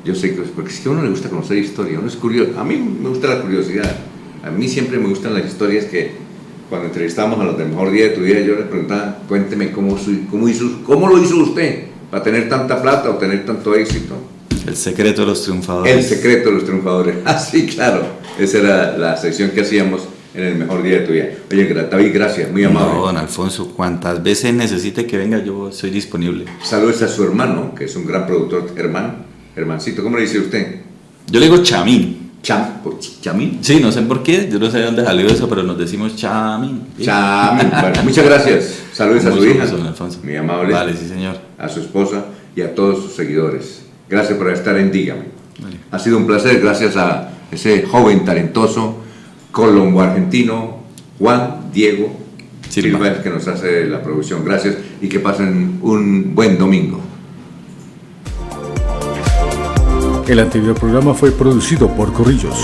Yo sé que, porque es que a uno le gusta conocer historia, uno es curioso. A mí me gusta la curiosidad. A mí siempre me gustan las historias que cuando entrevistamos a los del mejor día de tu vida, yo les preguntaba, cuénteme cómo lo hizo usted para tener tanta plata o tener tanto éxito. El secreto de los triunfadores. El secreto de los triunfadores. Ah, sí, claro. Esa era la sección que hacíamos en el mejor día de tu vida. Oye, David, gracias, muy amable. No, don Alfonso, cuantas veces necesite que venga, yo soy disponible. Saludos a su hermano, que es un gran productor, Hermancito, ¿cómo le dice usted? Yo le digo Chamín. ¿Chamín? Sí, no sé por qué, yo no sé de dónde salió eso, pero nos decimos Chamín. Chamín, bueno, muchas gracias. Saludos a su hija, don Alfonso. Muy amable. Vale, sí, señor. A su esposa y a todos sus seguidores. Gracias por estar en Dígame. Vale. Ha sido un placer, gracias a ese joven talentoso colombo-argentino Juan Diego Silva, que nos hace la producción. Gracias y que pasen un buen domingo. El anterior programa fue producido por Corrillos.